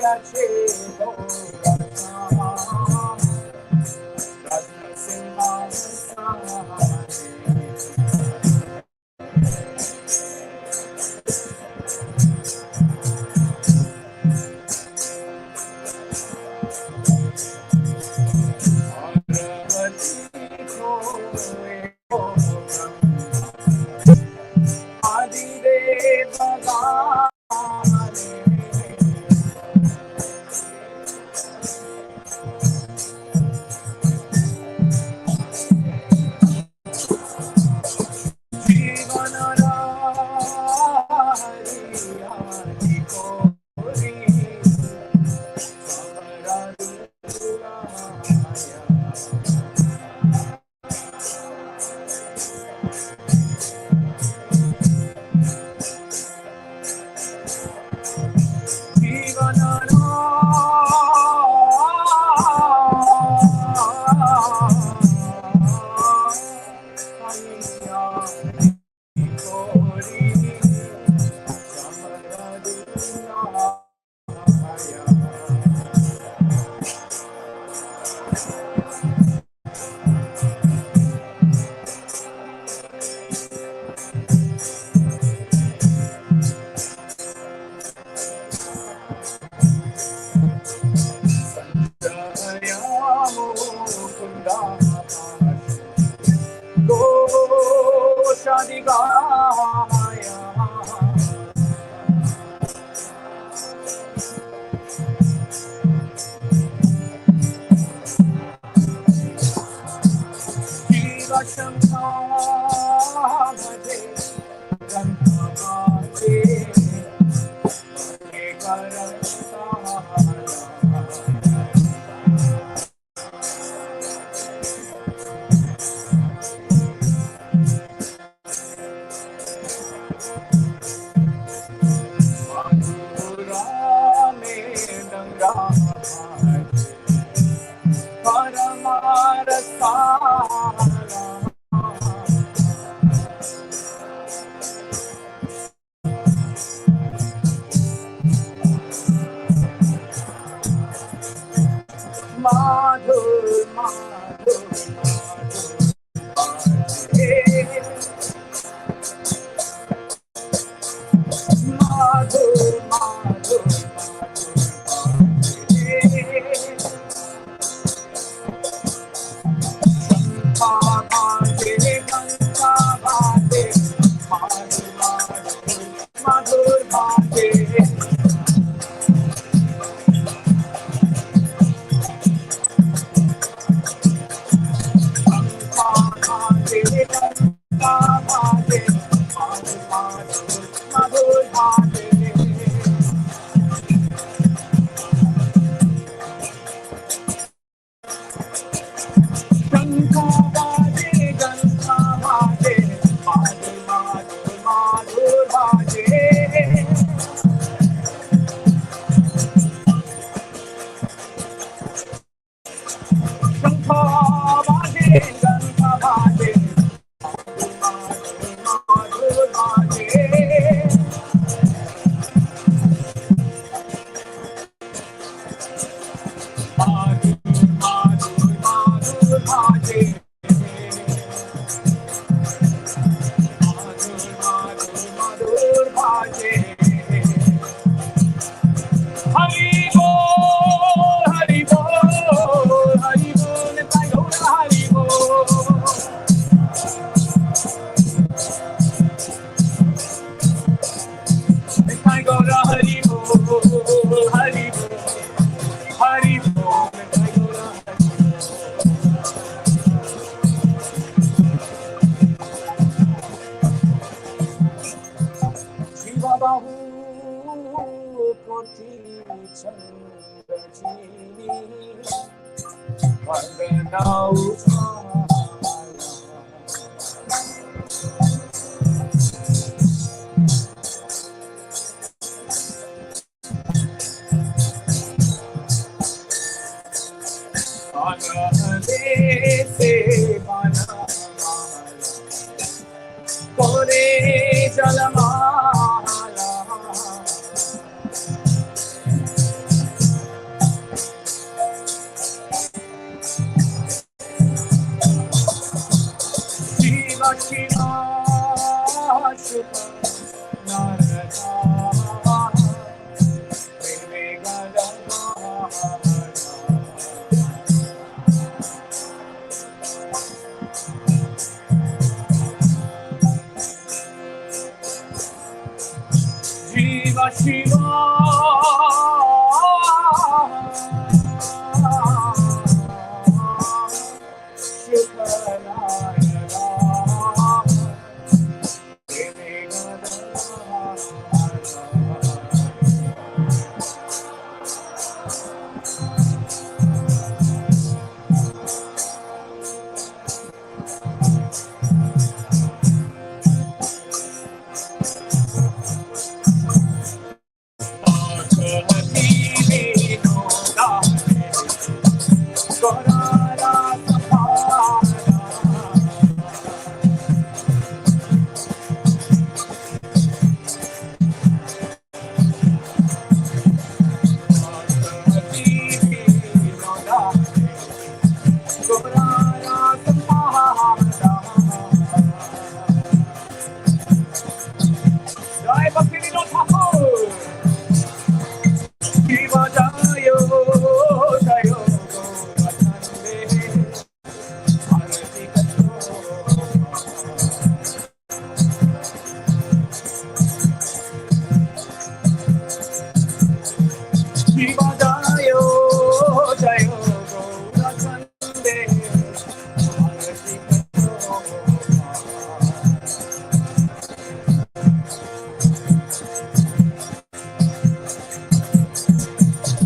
Ache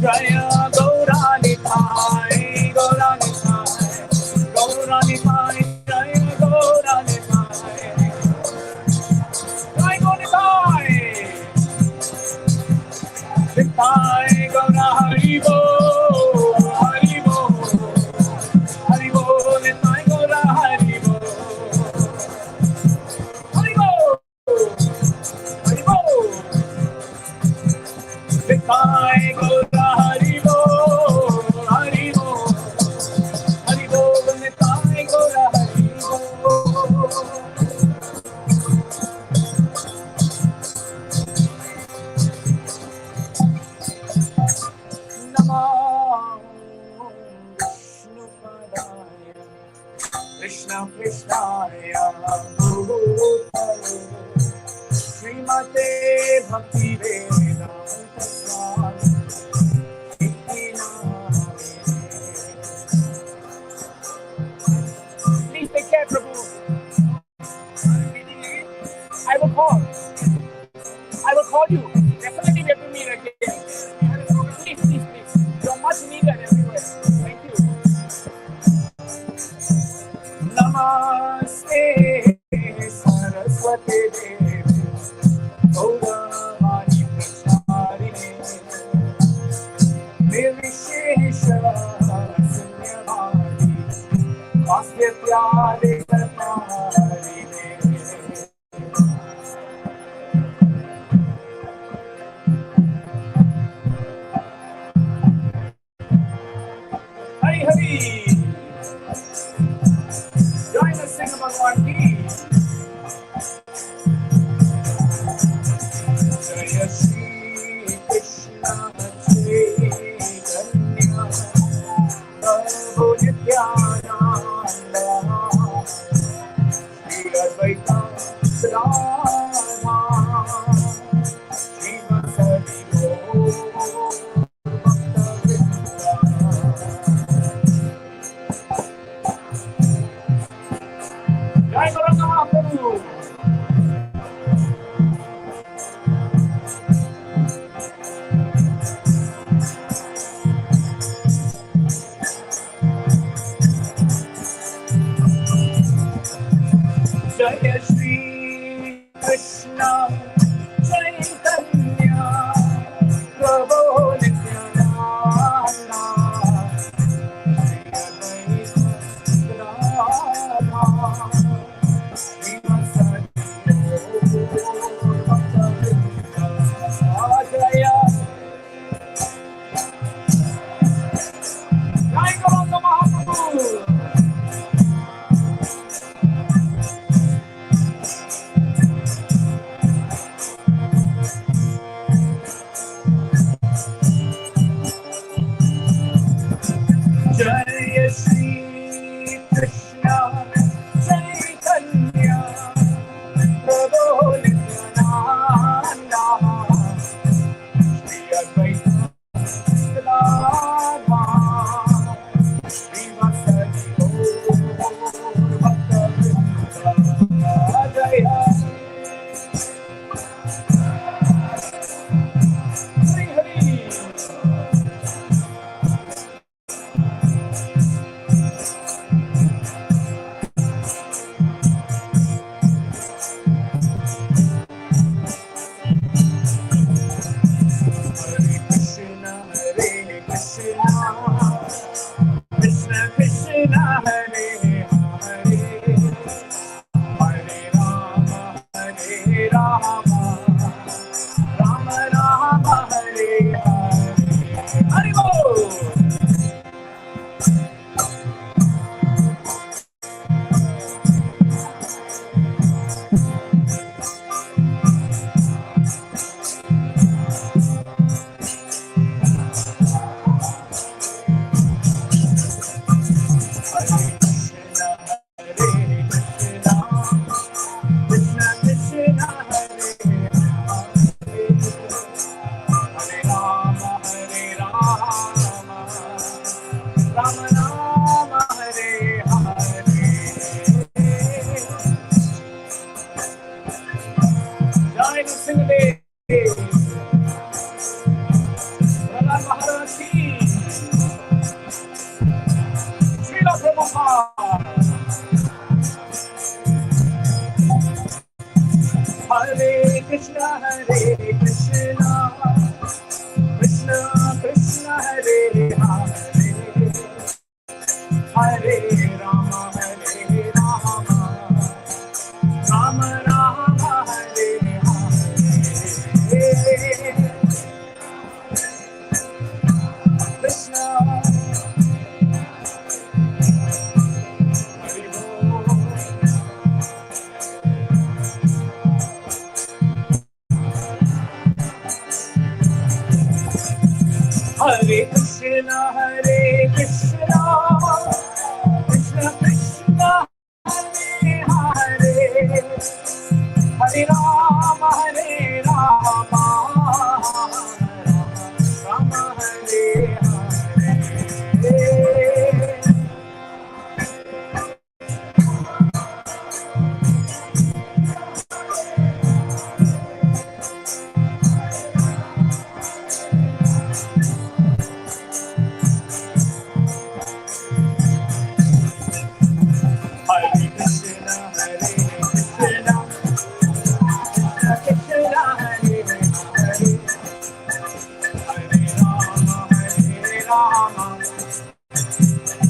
Jaya Gauranitai, Gauranitai, Gauranitai, Jaya Gauranitai, Jai Gauranitai, Nitai Gaura Haribo, Haribo, Haribo, Nitai Gaura Haribo, Haribo, Haribo, Nitai Gaura Haribo, Haribo, Haribo, Nitai Gaura Haribo. Namo Vishnupadaya Krishna Krishnaya Bhutale Srimate Bhakti Vedanta Swami Iti Namane. Please take care, Prabhu. I will call. I will call you. Definitely we have to meet again. Please, please, please. You're much needed everywhere. Thank you. Namaste Saraswati Devi Gauravani Pracharine Nirvishesha Sunyavadi Vastyathyade Sarvarine. Hari Hari. Join us, sing Bhagwan Ki. Jaya Shri Krishna Chaitanya Prabhu Nityananda Shri Advaita Gadadhara Srimati Jai Gauranga Mahaprabhu. Jaya Shri Krishna Chaitanya Prabhu Nityananda Shri Advaita Gadadhara Jaya Shri Krishna Chaitanya Prabhu Nityananda Shri Advaita Gadadhara Srimati Gaur Jaya Hari Hari. Krishna Krishna Hare Hare Hare Rama Hare Rama Rama Rama Hare Hare Hari Bol. Krishna Krishna Hare Hare Hare Rama Hare Rama Rama Rama Hare Hare Krishna Hare Krishna Hare Krishna Krishna Krishna Hare Hare Hare Rama Hare Rama Rama Hare Hare Hare Krishna Hare Krishna Krishna Hare Hare Hare Rama Hare Rama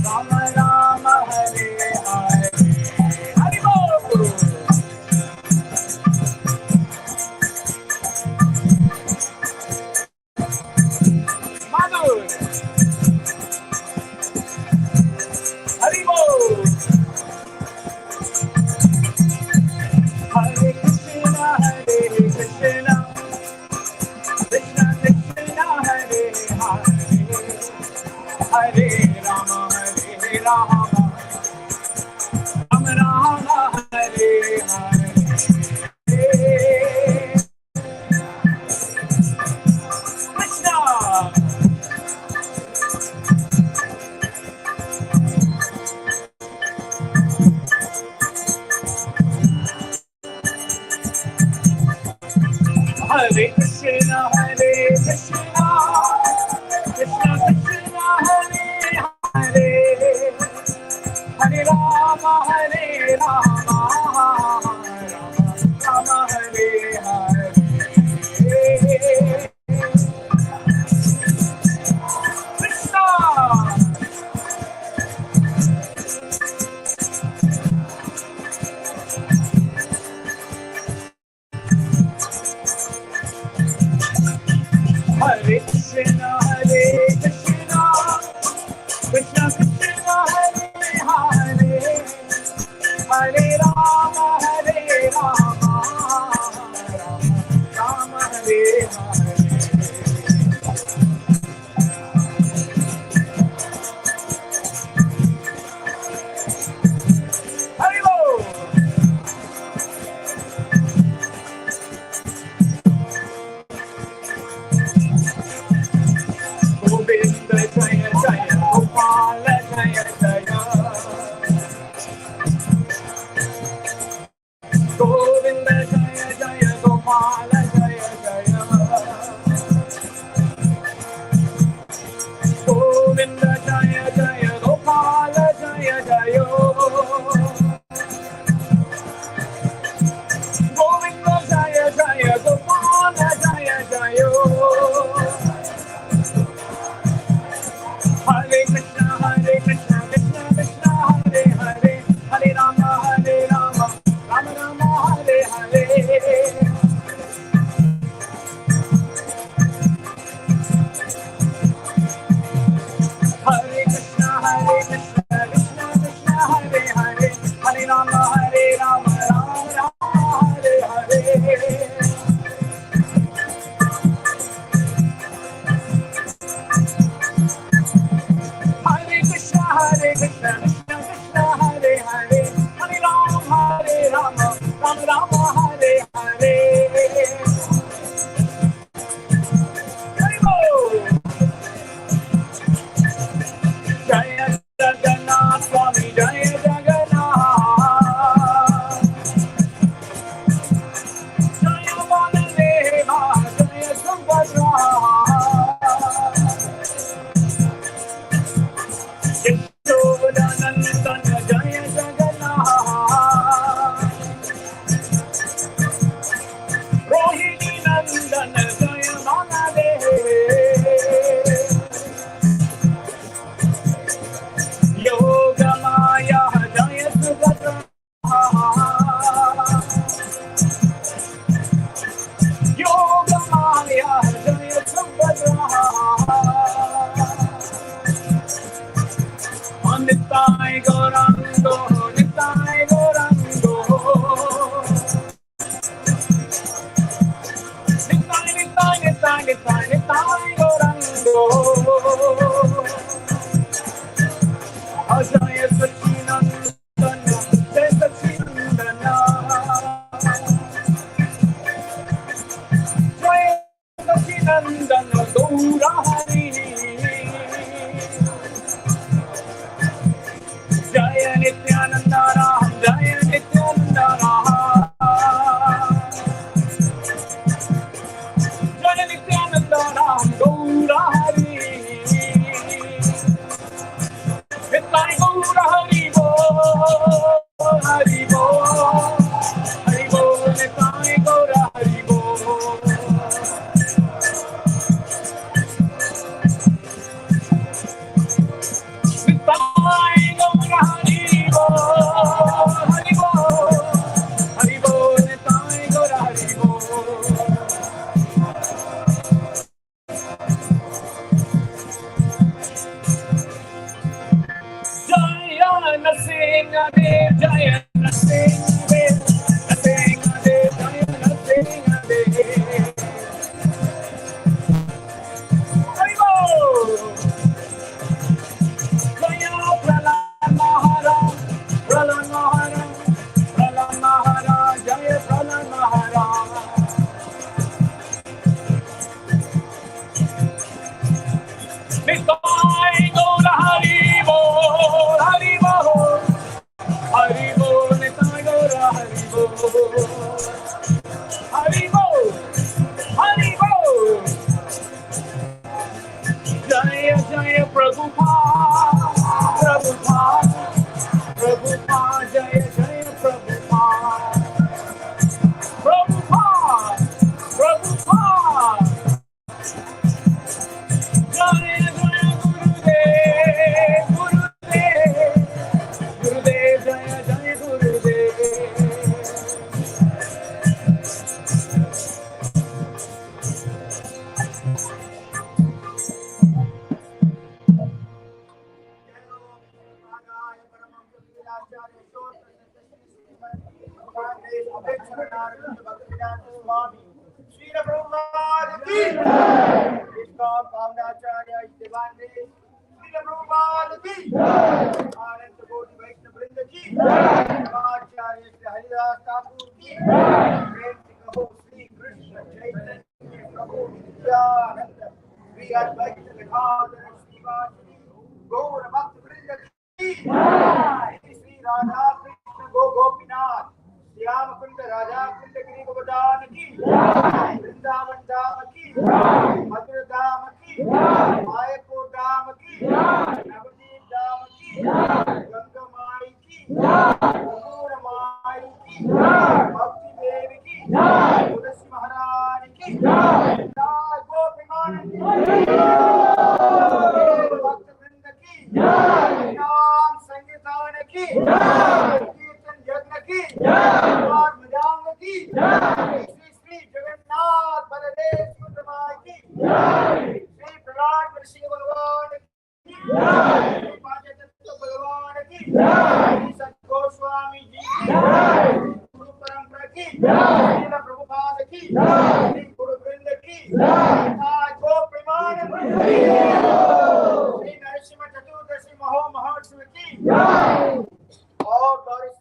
Rama Rama Hare Hare Hare Bol Madhur Hare Bol Hare Krishna Hare Krishna Krishna Krishna Hare Hare Hare Rama Hare Rama Rama Rama Hare Hare Krishna Hare Krishna Hare Krishna Krishna Krishna Hare Hare Hare Rama Hare Rama Rama Hare Hare Krishna Hare Krishna Hare Krishna Krishna Krishna Hare Hare Hare Rama Hare Rama Rama Hare Hare Hare Bol Govinda Jaya Jaya Gopala Jaya Jaya Govinda Jaya Jaya Gopala Jaya Jaya Govinda Jaya Jaya Gopala Jaya Jaya Govinda Jaya Jaya Gopala Jaya Jaya Hare Krishna Hare Krishna Krishna Krishna Hare Hare Hare Rama Hare Rama Rama Rama Hare Hare Hare Krishna Hare Krishna Krishna Krishna Hare Hare Hare Rama Hare Rama Rama Rama Hare Hare Hare Krishna Hare Krishna Krishna Krishna Hare Hare Hare Rama Rama Rama Hare Hare Hare Bol Jaya Jaya Ajaya Sachinandana, Jai Sachinandana. Jai Sachinandana, Gaura Hari. Jaya Nityananda Ram, Jaya Nityananda Ram. Jaya Nityananda Ram, Gaura Hari. Nitai Gaura Hari Bo, Hari Bo, Hari Bo, Nitai Gaura Hari Bo. Nitai Gaura Hari Bo, Hari Bo, Hari Bo, Nitai Gaura Hari Bo. Jaya Narsimha Dev, Jaya Narsimha Dev, Narsimha Dev, Jaya Narsimha Dev. Haribo! Jaya Prahlad Maharaj, Prahlad Maharaj, Prahlad Maharaj, Jaya Prahlad Maharaj. Nitai Gaura Haribo, Haribo, Haribo, Nitai Gaura Haribo, Haribo, Haribo. Jaya Jaya Prabhupada, Prabhupada, Prabhupada, Jaya Jaya Prabhupada, Prabhupada, Prabhupada. Jaya Jaya Gurudev, Gurudev, Gurudev, Jaya Jaya Gurudev. Srila Prabhupada ki jai. Ishka Bhavnacharya Devande. Srila Prabhupada ki jai. Anand Koti Vaishnava Vrinda ki jai. Acharya Shri Haridas Thakur ki jai. Prem se kaho Shri Krishna Chaitanya Prabhu Nityananda. Shri Advaita Gadadhara Srivasadi Gaura Bhakta Vrinda ki jai. Shri Radha Krishna Gopinath. Shyam कुंड राजा कुंड गिरी गोवर्धन की वृंदावन धाम की मधुर धाम की मायापुर धाम की नवदीप धाम की गंगा माई की पूर्ण माई की भक्ति देवी की तुलसी महारानी की गोपीमान की भक्त वृंद की नाम संगीतान की कीर्तन यज्ञ की और मजांग की श्री श्री जगन्नाथ बलदेव सुभद्रा की श्री प्रहलाद ऋषि भगवान की श्री पांचतत्व भगवान की श्री संत गोस्वामी जी की गुरु परंपरा की श्रील प्रभुपाद की श्री गुरु वृंद की गो प्रमाण श्री नरसिंह चतुर्दशी महोत्सव की और बारिश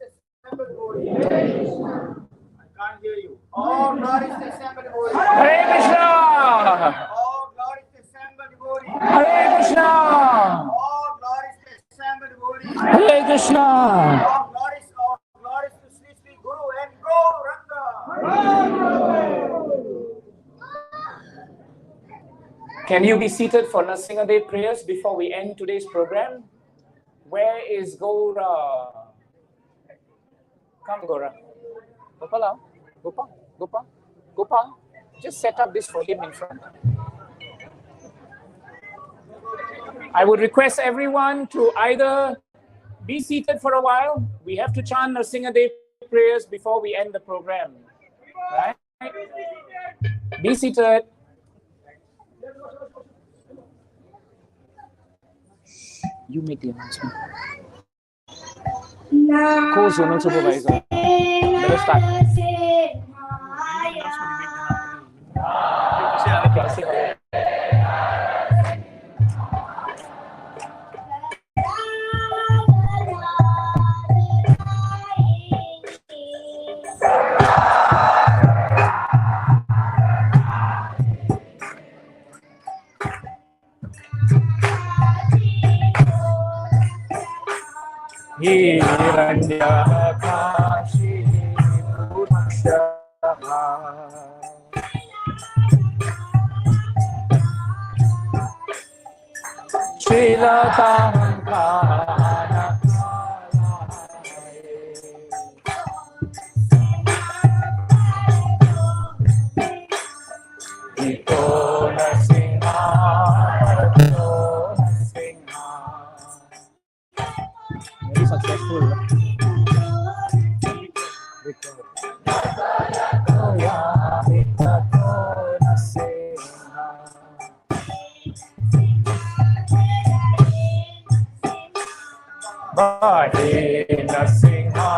glory. I can't hear you. All glory is assembled glory. Hare Krishna. All glory is assembled glory. Hare Krishna. All glory is assembled glory. Hare Krishna. All glory to Sri Sri Guru and Gauranga. Can you be seated for Narsimha Dev prayers before we end today's program? Where is Gaura? Come, Gaura. Gopala, Gopal. Just set up this for him in front. I would request everyone to either be seated for a while. We have to chant Narsimha Dev prayers before we end the program. Right? Be seated. You make the announcement. Co-zonal supervisor. Let us start. Hiranyakashi Purushaha Shilatankara Ito Narsimha Narsimha. Very successful. Oh yeah, Ito Narsimha. Bhai Narsimha.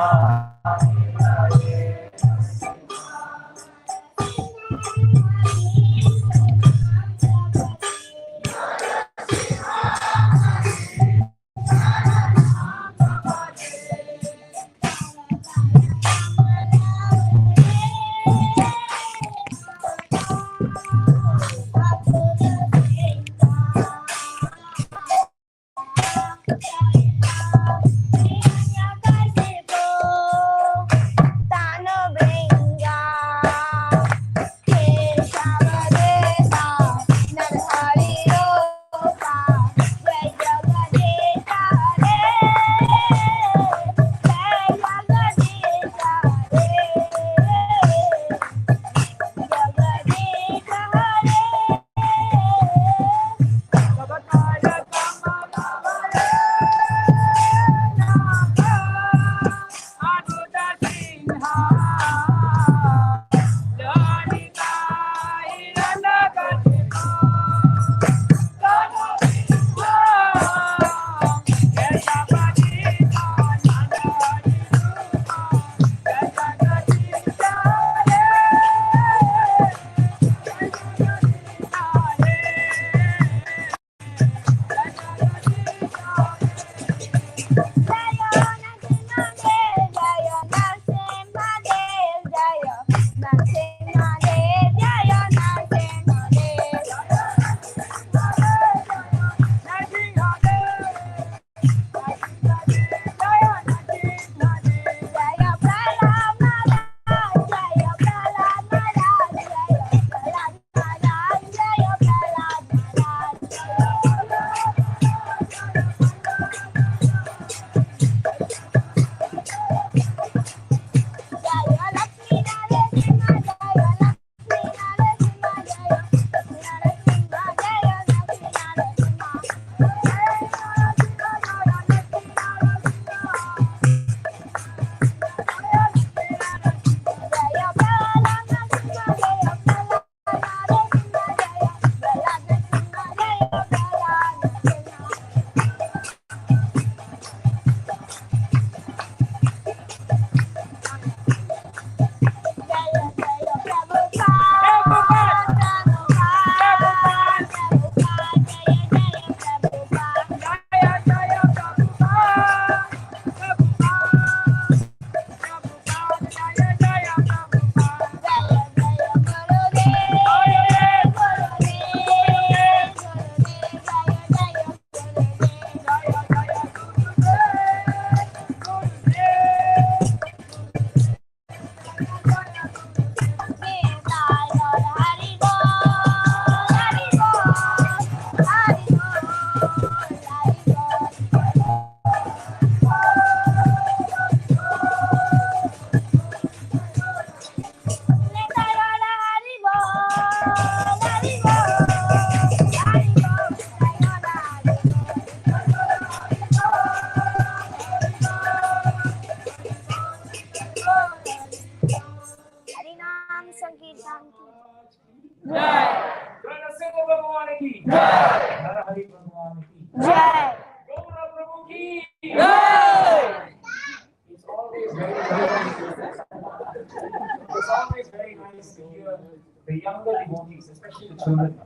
It's always very nice to hear the younger devotees, especially the children.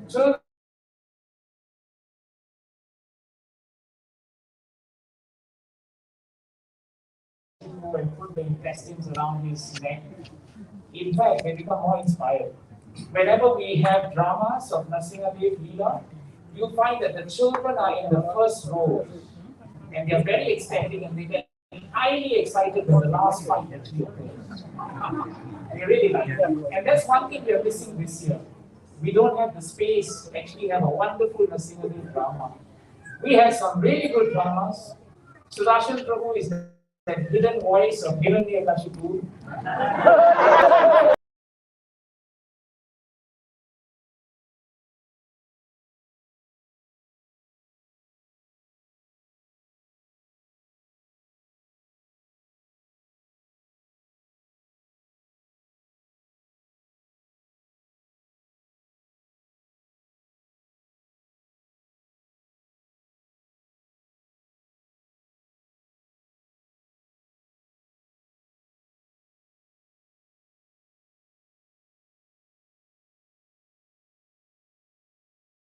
Children and put the intestines around his neck. In fact, they become more inspired. Whenever we have dramas of Narsimha Dev Leela, you'll find that the children are in the first row. And they are very ecstatic and they get highly excited when the last fight actually occurs. They really like it. And that's one thing we are missing this year. We don't have the space to actually have a wonderful Narsimha Dev drama. We have some really good dramas. Sudarshan Prabhu is that hidden voice of Hiranyakashipu.